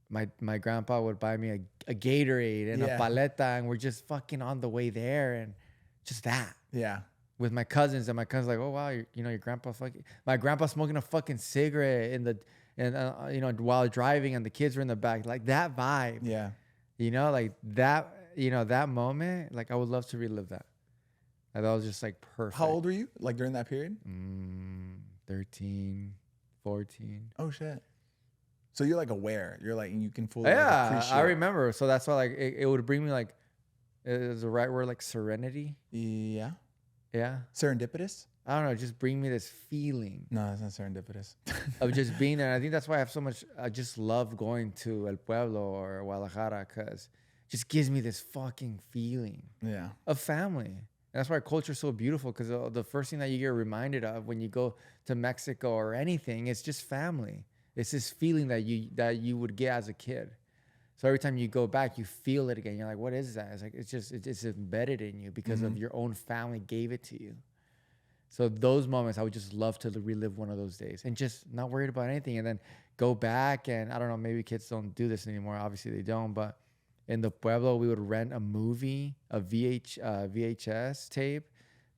my grandpa would buy me a Gatorade and Yeah. a paleta, and we're just fucking on the way there, and just that Yeah. with my cousins, and my cousins like, oh wow, your grandpa fucking, my grandpa smoking a fucking cigarette while driving, and the kids were in the back, like that vibe. Yeah. Like that, that moment, like I would love to relive that. Like, that was just like perfect. How old were you? Like during that period? 13, 14. Oh shit. So you're like aware. You're like you can fully Yeah, appreciate. I remember. So that's why like it would bring me like, is the right word, like serenity? Yeah. Yeah. Serendipitous? I don't know, just bring me this feeling No, that's not serendipitous. of just being there. And I think that's why I have so much, I just love going to El Pueblo or Guadalajara, because it just gives me this fucking feeling Yeah. of family. And that's why culture is so beautiful, because the first thing that you get reminded of when you go to Mexico or anything, it's just family. It's this feeling that you would get as a kid. So every time you go back, you feel it again. You're like, what is that? It's like, it's embedded in you because of your own family gave it to you. So those moments, I would just love to relive one of those days and just not worried about anything. And then go back, and I don't know, maybe kids don't do this anymore. Obviously they don't, but in the Pueblo, we would rent a movie, a VHS tape,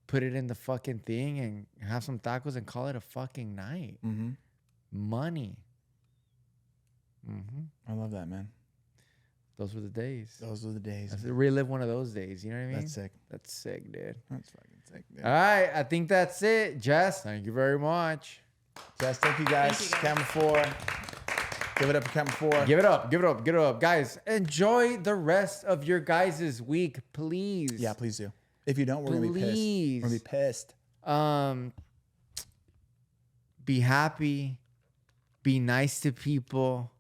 put it in the fucking thing, and have some tacos and call it a fucking night. Mm-hmm. Money. I love that, man. Those were the days. Those were the days. I said, relive one of those days. You know what I mean? That's sick. That's sick, dude. That's fucking sick. Dude. All right, I think that's it. Jess, thank you very much. Jess, thank you guys. Thank you, guys. Camera 4. Give it up for camera 4. Give it up. Give it up. Give it up. Guys, enjoy the rest of your guys' week, please. Yeah, please do. If you don't, we're gonna be pissed. Please. We're gonna be pissed. Be happy. Be nice to people.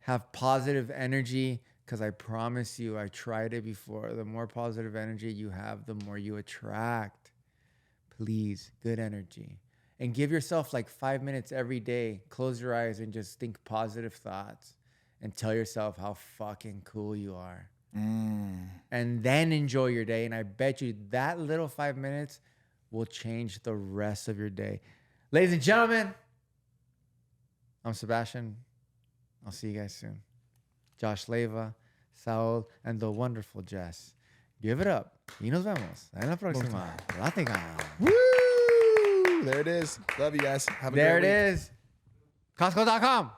Have positive energy, because I promise you, I tried it before. The more positive energy you have, the more you attract. Please, good energy. And give yourself like 5 minutes every day. Close your eyes and just think positive thoughts and tell yourself how fucking cool you are. And then enjoy your day. And I bet you that little 5 minutes will change the rest of your day. Ladies and gentlemen, I'm Sebastian. I'll see you guys soon. Josh, Leyva, Saul, and the wonderful Jess. Give it up. Y nos vemos en la próxima Plática. Woo! There it is. Love you guys. Have a There great it week. is. Costco.com.